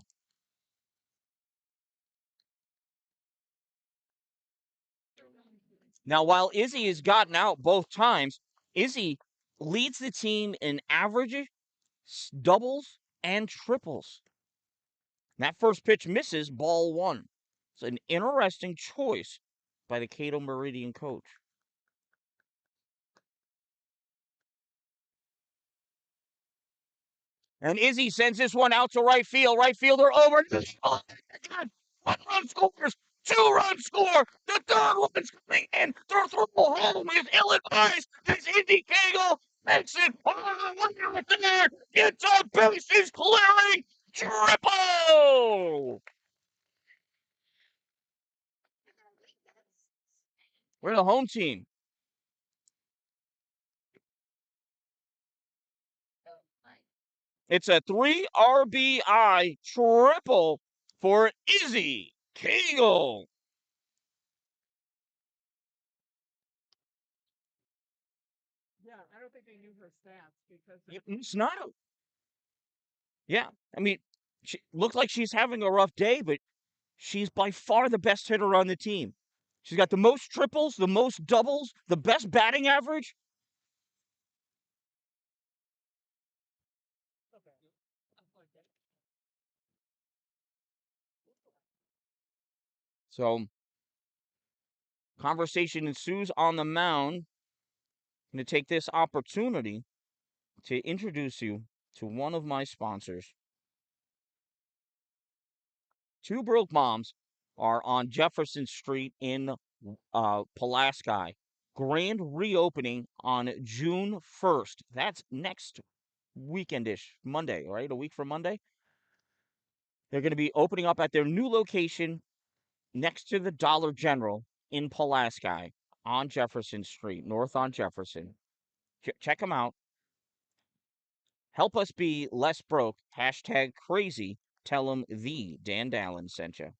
Now, while Izzy has gotten out both times, Izzy leads the team in averages, doubles, and triples. That first pitch misses, ball one. It's an interesting choice by the Cato-Meridian coach. And Izzy sends this one out to right field. Right fielder over. Oh, God. 1 run scores. 2 run score. The third one's coming in. The throw home is ill-advised as Izzy Cagle makes it all the way out there. Gets on bases clearing. Triple. We're the home team. It's a 3 RBI triple for Izzy Cagle. Yeah, I don't think they knew her stats because It's not. Yeah, I mean, she looks like she's having a rough day, but she's by far the best hitter on the team. She's got the most triples, the most doubles, the best batting average. So, conversation ensues on the mound. I'm going to take this opportunity to introduce you to one of my sponsors. Two Broke Moms are on Jefferson Street in Pulaski. Grand reopening on June 1st. That's next weekendish, Monday, right? A week from Monday. They're going to be opening up at their new location next to the Dollar General in Pulaski on Jefferson Street, north on Jefferson. Check them out. Help us be less broke. Hashtag crazy. Tell them the Dan-Dalin sent you.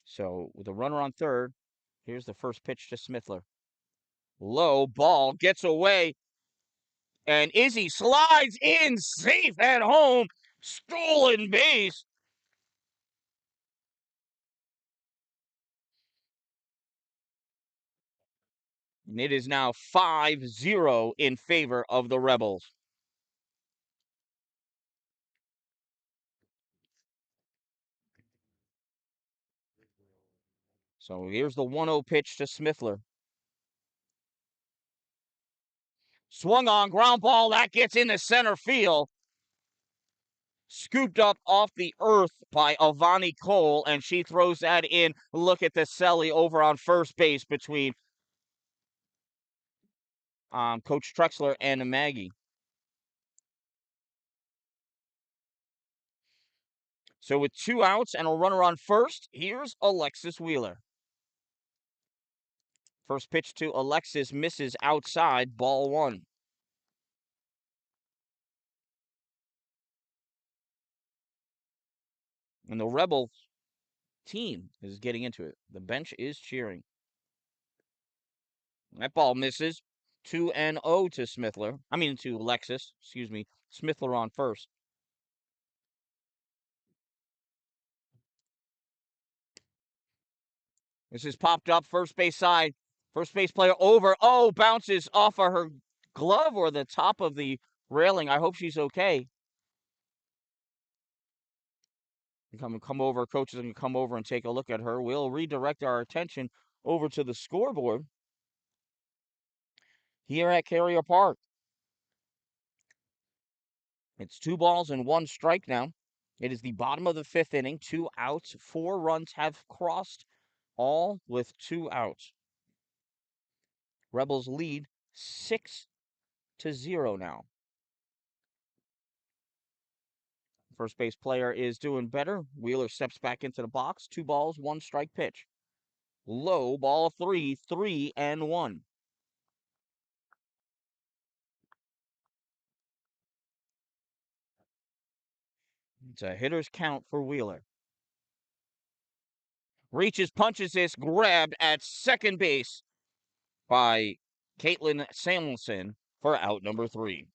So with a runner on third, here's the first pitch to Smithler. Low ball gets away, and Izzy slides in safe at home. Stolen base. And it is now 5-0 in favor of the Rebels. So here's the 1-0 pitch to Smithler. Swung on, ground ball, that gets into center field. Scooped up off the earth by Avani Cole, and she throws that in. Look at the Selly over on first base between Coach Trexler and Maggie. So with 2 outs and a runner on first, here's Alexis Wheeler. First pitch to Alexis misses outside, ball 1. And the Rebel team is getting into it. The bench is cheering. That ball misses. 2-0 to Smithler. I mean to Alexis. Excuse me. Smithler on first. This is popped up first base side. First base player over. Oh, bounces off of her glove or the top of the railing. I hope she's okay. Come over. Coaches can come over and take a look at her. We'll redirect our attention over to the scoreboard here at Carrier Park. It's 2 balls and 1 strike now. It is the bottom of the 5th inning. 2 outs. 4 runs have crossed, all with 2 outs. Rebels lead 6-0 now. First base player is doing better. Wheeler steps back into the box. 2 balls, 1 strike pitch. Low, ball 3, 3-1. It's a hitter's count for Wheeler. Reaches, punches this, grabbed at second base by Caitlin Samuelson for out number 3.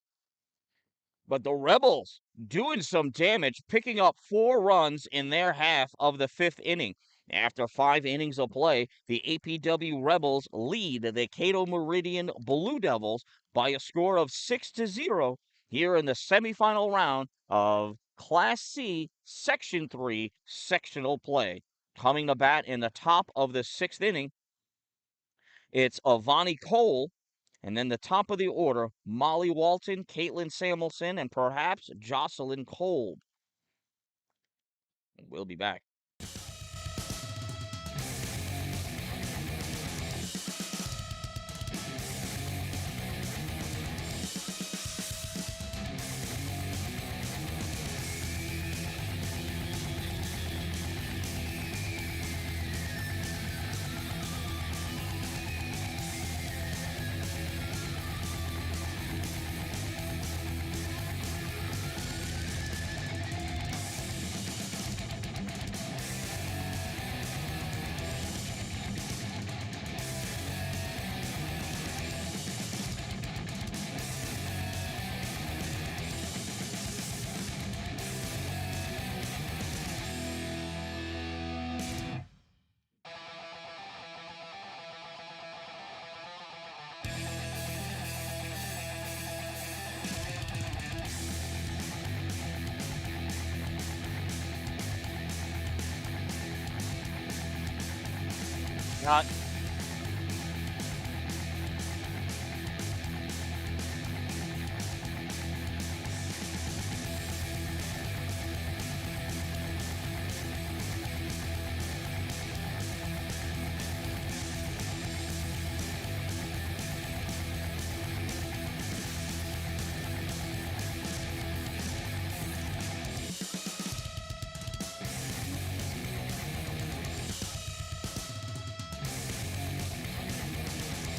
But the Rebels doing some damage, picking up 4 runs in their half of the 5th inning. After 5 innings of play, the APW Rebels lead the Cato-Meridian Blue Devils by a score of 6-0 here in the semifinal round of Class C Section 3 sectional play. Coming to bat in the top of the 6th inning, it's Avani Cole, and then the top of the order, Molly Walton, Caitlin Samuelson, and perhaps Jocelyn Kolb. We'll be back. Got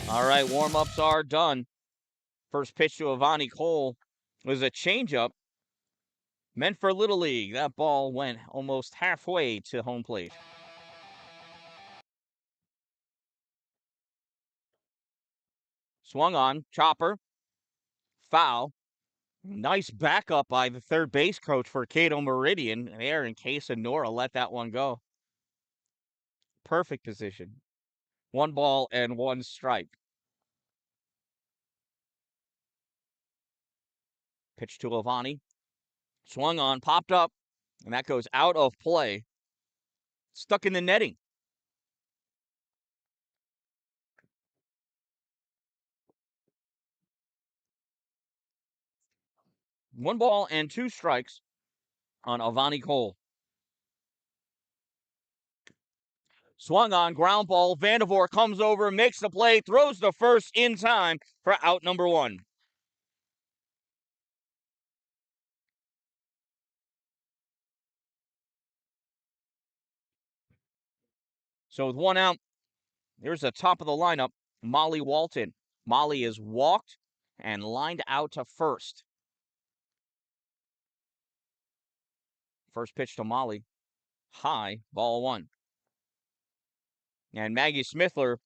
All right, warm-ups are done. First pitch to Avani Cole was a changeup meant for Little League. That ball went almost halfway to home plate. Swung on, chopper, foul. Nice backup by the third base coach for Cato-Meridian there in case Nora let that one go. Perfect position. 1 ball and 1 strike. Pitch to Avani. Swung on, popped up, and that goes out of play. Stuck in the netting. One ball and 2 strikes on Avani Cole. Swung on, ground ball. Vandervoort comes over, makes the play, throws the first in time for out number 1. So with 1 out, here's the top of the lineup, Molly Walton. Molly is walked and lined out to first. First pitch to Molly. High, ball 1. And Maggie Smithler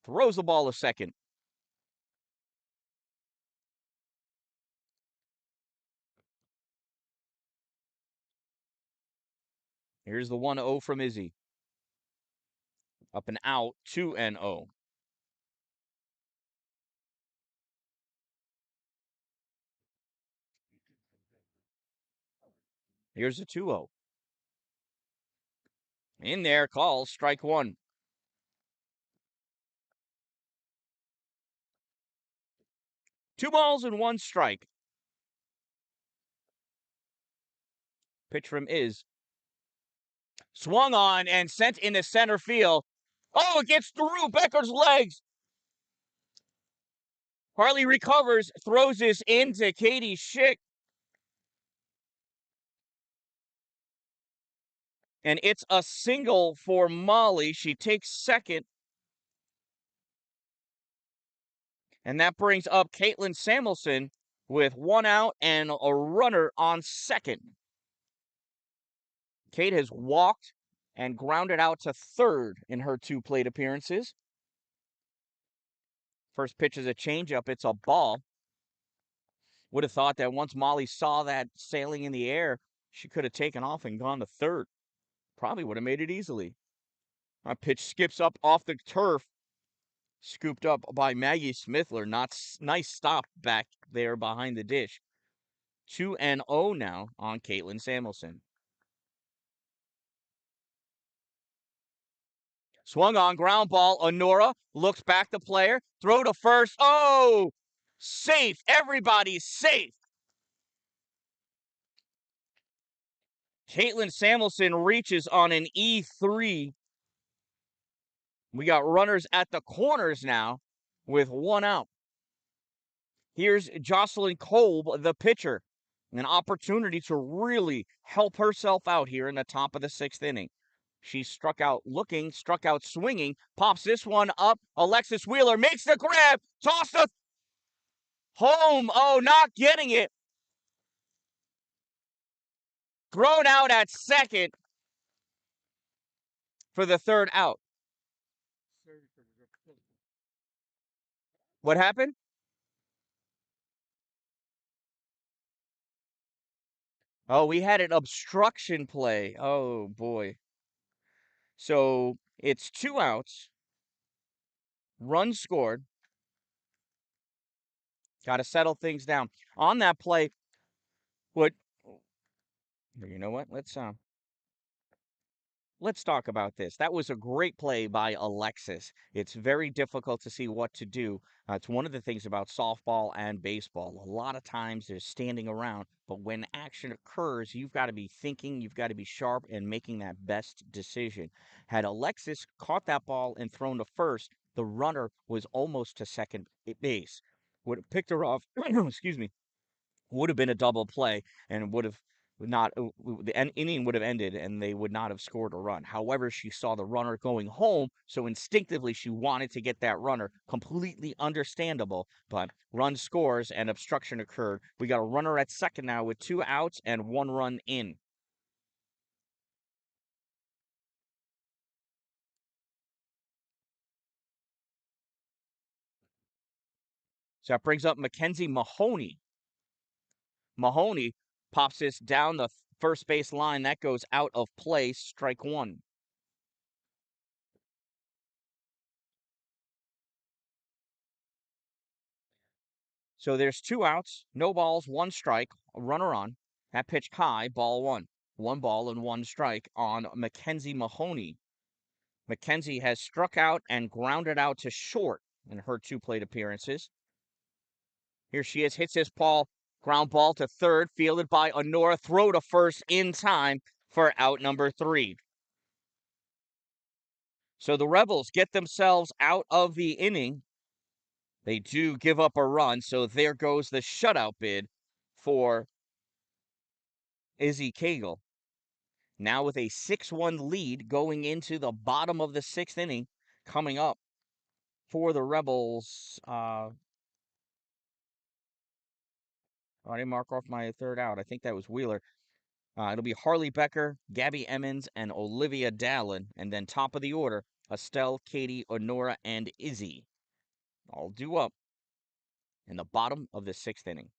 throws the ball to second. Here's the 1-0 from Izzy. Up and out, 2-0. Here's the 2-0. In there, calls, strike 1. 2 balls and 1 strike. Pitch from Iz. Swung on and sent into center field. Oh, it gets through Becker's legs. Harley recovers, throws this into Katie Schick. And it's a single for Molly. She takes second. And that brings up Caitlin Samuelson with 1 out and a runner on second. Kate has walked and grounded out to third in her 2 plate appearances. First pitch is a changeup. It's a ball. Would have thought that once Molly saw that sailing in the air, she could have taken off and gone to third. Probably would have made it easily. A pitch skips up off the turf, scooped up by Maggie Smithler. Nice stop back there behind the dish. 2-0 now on Caitlin Samuelson. Swung on, ground ball. Honora looks back the player. Throw to first. Oh! Safe. Everybody's safe. Caitlin Samuelson reaches on an E3. We got runners at the corners now with 1 out. Here's Jocelyn Kolb, the pitcher. An opportunity to really help herself out here in the top of the 6th inning. She struck out looking, struck out swinging, pops this one up. Alexis Wheeler makes the grab, toss the home. Oh, not getting it. Thrown out at second for the 3rd out. What happened? Oh, we had an obstruction play. Oh, boy. So it's 2 outs. Run scored. Got to settle things down. On that play, you know what? Let's talk about this. That was a great play by Alexis. It's very difficult to see what to do. It's one of the things about softball and baseball. A lot of times they're standing around, but when action occurs, you've got to be thinking, you've got to be sharp and making that best decision. Had Alexis caught that ball and thrown to first, the runner was almost to second base. Would have picked her off, excuse me, would have been a double play and would have not the inning would have ended and they would not have scored a run. However, she saw the runner going home, so instinctively she wanted to get that runner. Completely understandable, but run scores and obstruction occurred. We got a runner at second now with 2 outs and 1 run in. So that brings up Mackenzie Mahoney. Mahoney pops this down the first base line. That goes out of play. Strike 1. So there's 2 outs, no balls, 1 strike, a runner on. That pitch high, ball 1. 1 ball and 1 strike on Mackenzie Mahoney. Mackenzie has struck out and grounded out to short in her 2 plate appearances. Here she is, hits this ball, ground ball to third, fielded by Honora, throw to first in time for out number 3. So the Rebels get themselves out of the inning. They do give up a run, so there goes the shutout bid for Izzy Cagle. Now with a 6-1 lead going into the bottom of the 6th inning, coming up for the Rebels. I didn't mark off my 3rd out. I think that was Wheeler. It'll be Harley Becker, Gabby Emmons, and Olivia Dallin. And then top of the order, Estelle, Katie, Honora, and Izzy. All due up in the bottom of the 6th inning.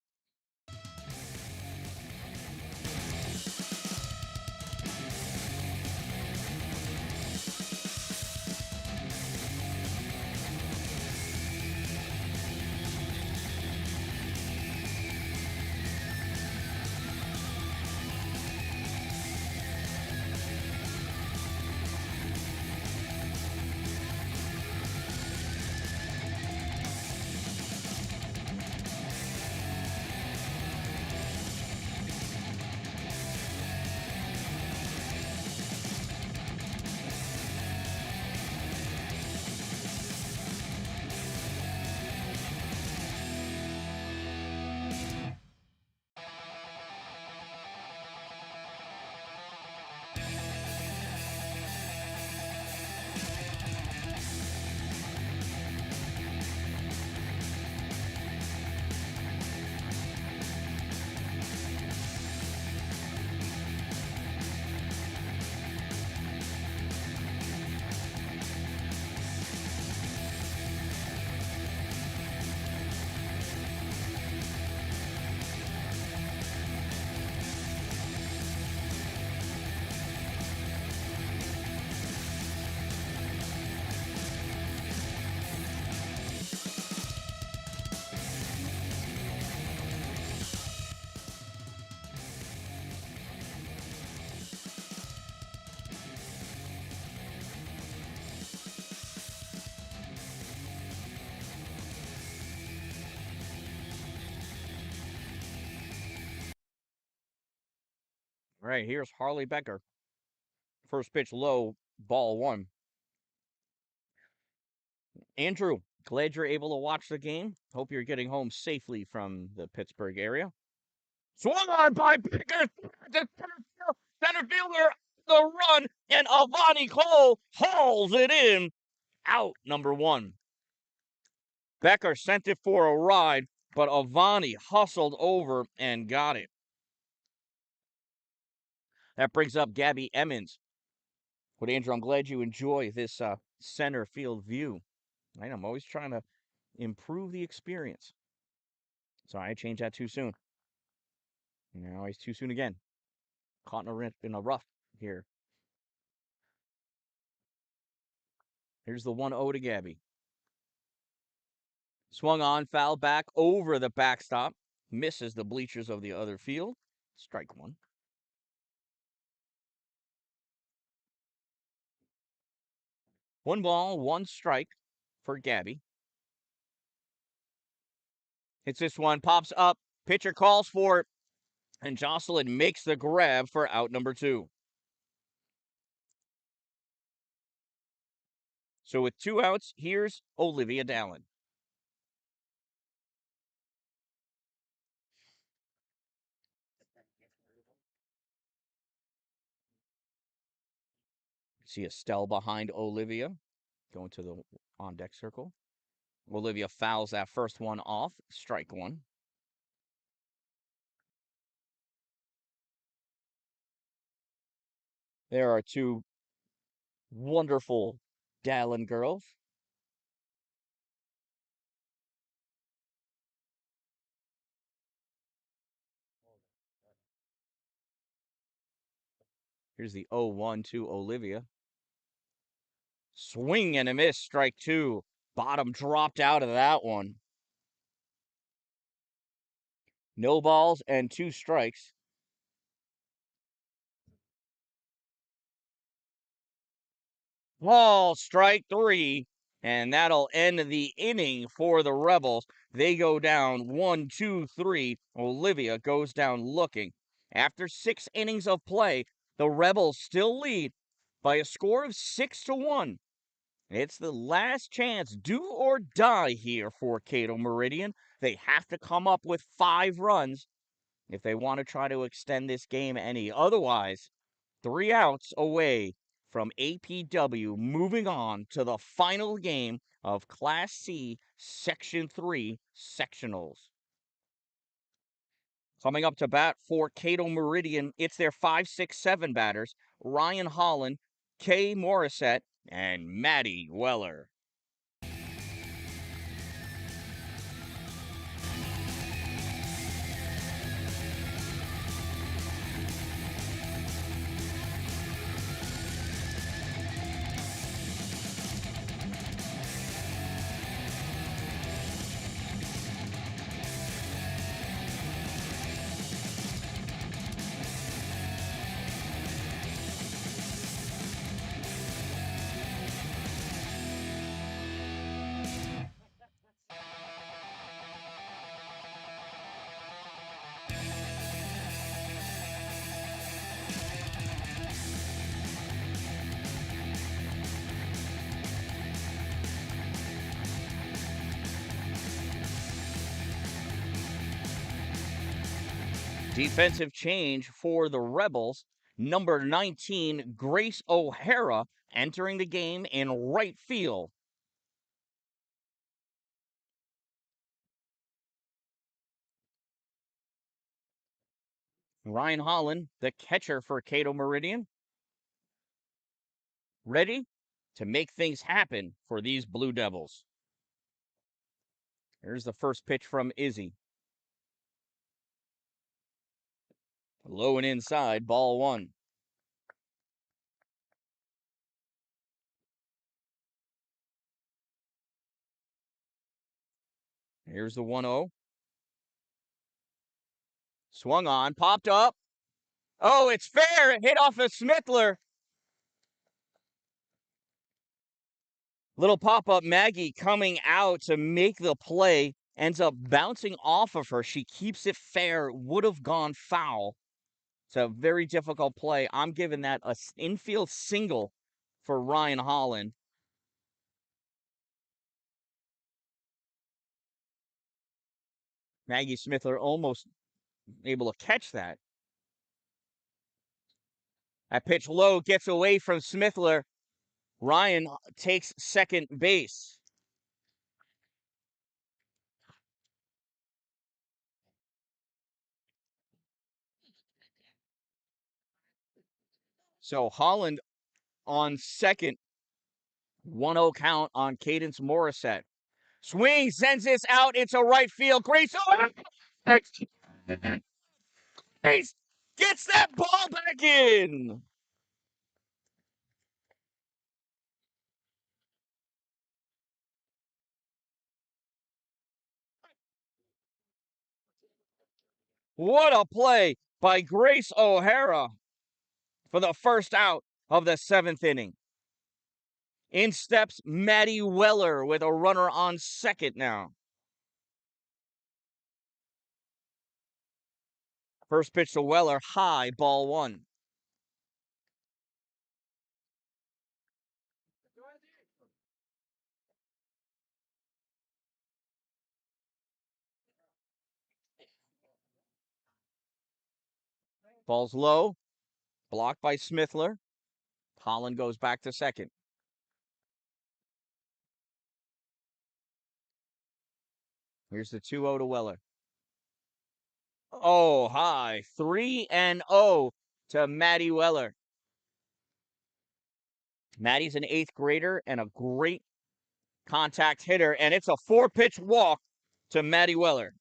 All right, here's Harley Becker. First pitch low, ball one. Andrew, glad you're able to watch the game. Hope you're getting home safely from the Pittsburgh area. Swung on by Becker. Center fielder, the run, and Avani Cole hauls it in. Out number one. Becker sent it for a ride, but Avani hustled over and got it. That brings up Gabby Emmons. But Andrew, I'm glad you enjoy this center field view. Right? I'm always trying to improve the experience. Sorry, I changed that too soon. Now it's too soon again. Caught in a rough here. Here's the 1-0 to Gabby. Swung on, foul back over the backstop. Misses the bleachers of the other field. Strike one. One ball, one strike for Gabby. Hits this one, pops up. Pitcher calls for it, and Jocelyn makes the grab for out number two. So with 2 outs, here's Olivia Dallin. See Estelle behind Olivia, going to the on-deck circle. Olivia fouls that first one off, strike one. There are two wonderful Dallin girls. Here's the 0-1 to Olivia. Swing and a miss, strike two. Bottom dropped out of that one. No balls and 2 strikes. Ball, strike three. And that'll end the inning for the Rebels. They go down 1, 2, 3. Olivia goes down looking. After 6 innings of play, the Rebels still lead by a score of 6-1. It's the last chance, do or die here for Cato-Meridian. They have to come up with 5 runs if they want to try to extend this game any. Otherwise, 3 outs away from APW moving on to the final game of Class C Section 3 sectionals. Coming up to bat for Cato-Meridian, it's their 5, 6, 7 batters, Ryan Holland, Kay Morissette, and Maddie Weller. Defensive change for the Rebels. Number 19, Grace O'Hara, entering the game in right field. Ryan Holland, the catcher for Cato-Meridian, ready to make things happen for these Blue Devils. Here's the first pitch from Izzy. Low and inside, ball one. Here's the 1-0. Swung on, popped up. Oh, it's fair. It hit off of Smithler. Little pop-up Maggie coming out to make the play. Ends up bouncing off of her. She keeps it fair. Would have gone foul. It's a very difficult play. I'm giving that a infield single for Ryan Holland. Maggie Smithler almost able to catch that. That pitch low gets away from Smithler. Ryan takes second base. So Holland on second. 1-0 count on Cadence Morissette. Swing, sends this out into right field. Grace gets that ball back in. What a play by Grace O'Hara for the first out of the 7th inning. In steps Maddie Weller with a runner on second now. First pitch to Weller, high, ball 1. Ball's low, blocked by Smithler. Holland goes back to second. Here's the 2-0 to Weller. Oh, high. 3-0 to Maddie Weller. Maddie's an 8th grader and a great contact hitter, and it's a 4-pitch walk to Maddie Weller.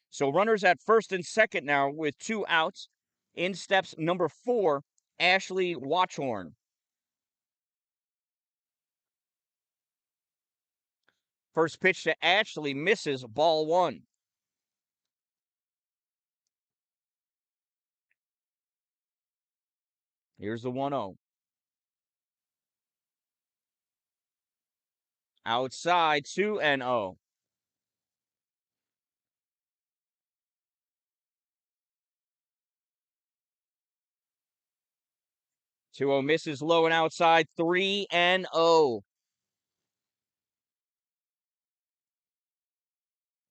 So runners at first and second now with 2 outs. In steps number 4, Ashley Watchhorn. First pitch to Ashley misses, ball 1. Here's the 1-0. Outside, 2-0. Two 0 misses low and outside, 3-0.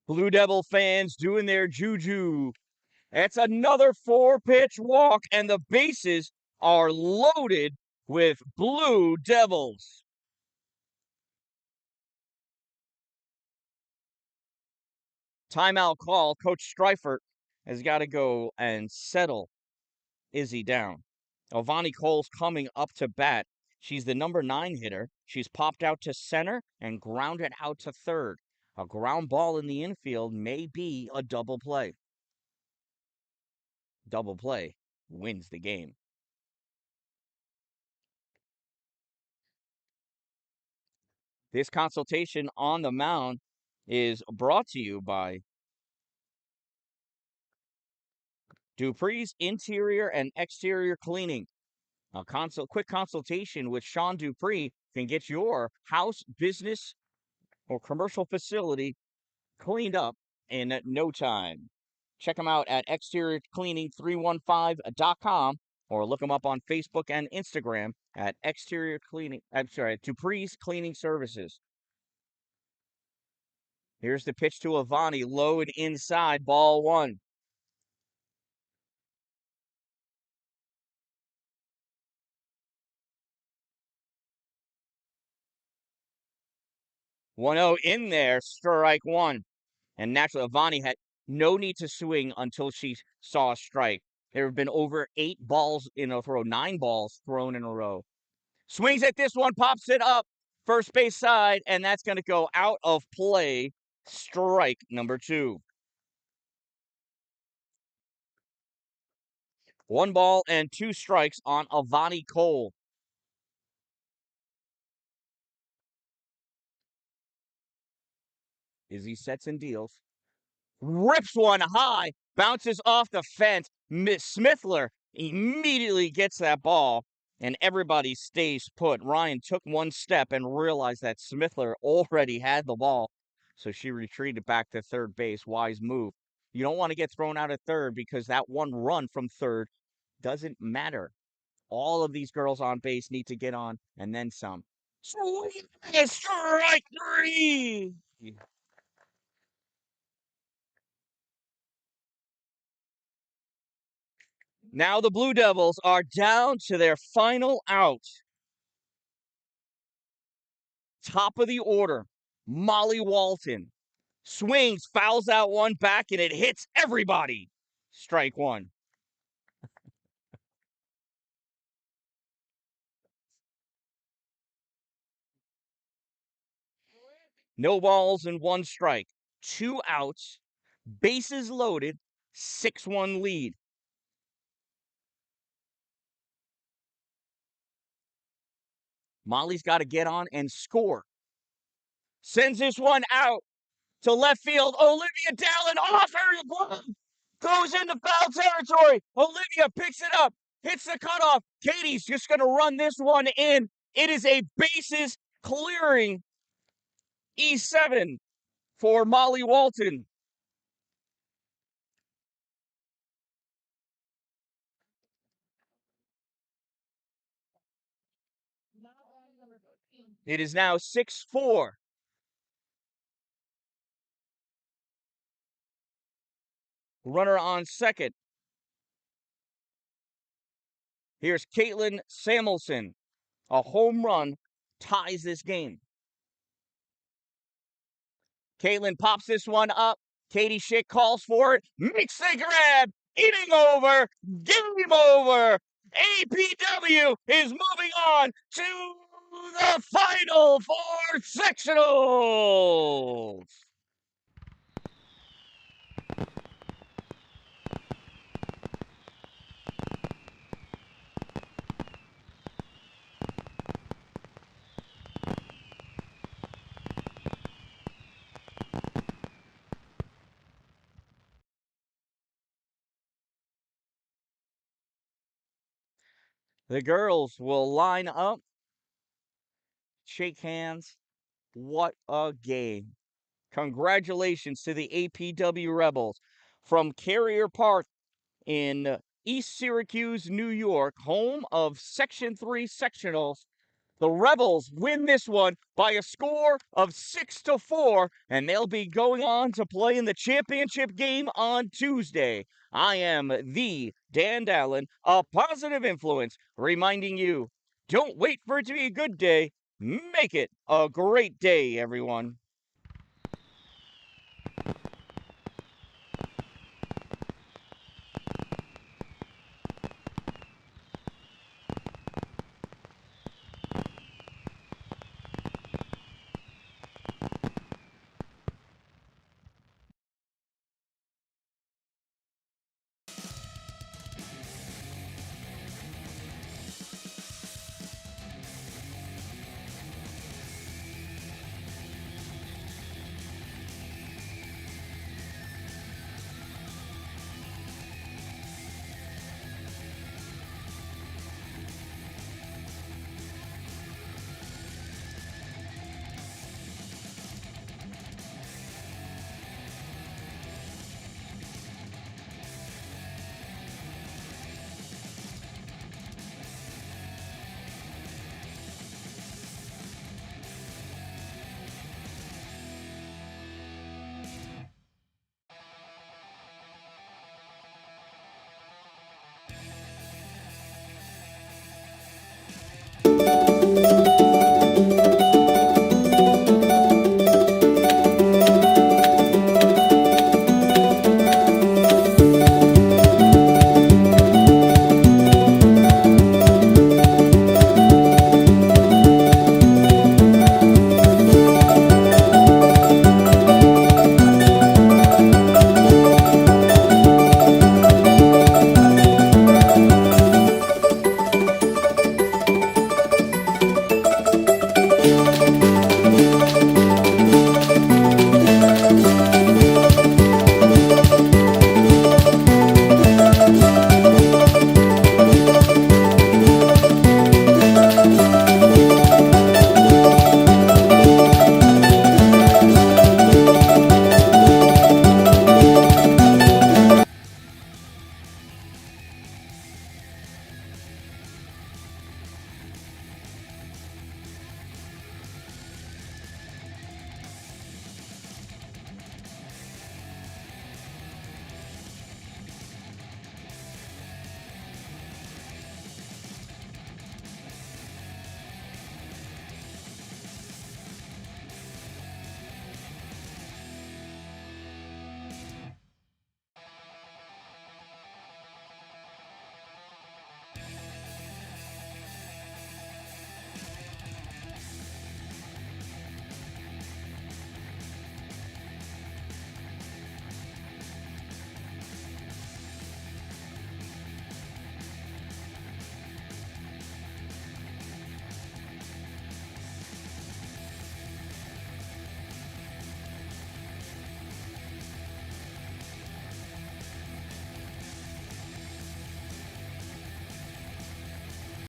Blue Devil fans doing their juju. That's another 4-pitch walk, and the bases are loaded with Blue Devils. Timeout call. Coach Streifert has got to go and settle Izzy down. Avani Cole's coming up to bat. She's the number 9 hitter. She's popped out to center and grounded out to third. A ground ball in the infield may be a double play. Double play wins the game. This consultation on the mound is brought to you by Dupree's Interior and Exterior Cleaning. A quick consultation with Sean Dupree can get your house, business, or commercial facility cleaned up in no time. Check them out at exteriorcleaning315.com or look them up on Facebook and Instagram at Dupree's Cleaning Services. Here's the pitch to Avani, low and inside, ball 1. 1-0 in there, strike 1. And naturally, Avani had no need to swing until she saw a strike. There have been over 8 balls in a row, 9 balls thrown in a row. Swings at this one, pops it up, first base side, and that's going to go out of play. Strike number 2. 1 ball and 2 strikes on Avani Cole. Izzy sets and deals. Rips one high, bounces off the fence. Miss Smithler immediately gets that ball, and everybody stays put. Ryan took 1 step and realized that Smithler already had the ball. So she retreated back to third base. Wise move. You don't want to get thrown out at third because that one run from third doesn't matter. All of these girls on base need to get on and then some. Sweet strike three. Now the Blue Devils are down to their final out. Top of the order, Molly Walton. Swings, fouls out one back, and it hits everybody. Strike one. No balls and one strike. 2 outs. Bases loaded. 6-1 lead. Molly's got to get on and score. Sends this one out to left field. Olivia Dallin off her glove. Goes into foul territory. Olivia picks it up. Hits the cutoff. Katie's just going to run this one in. It is a bases clearing E7 for Molly Walton. It is now 6-4. Runner on second. Here's Caitlin Samuelson. A home run ties this game. Caitlin pops this one up. Katie Schick calls for it. Makes the grab. Inning over. Game over. APW is moving on to the final four sectionals. The girls will line up, shake hands. What a game. Congratulations to the APW Rebels from Carrier Park in East Syracuse, New York, home of Section 3 sectionals. The Rebels win this one by a score of 6-4, and they'll be going on to play in the championship game on Tuesday. I am the Dan-Dalin, a positive influence, reminding you, don't wait for it to be a good day. Make it a great day, everyone.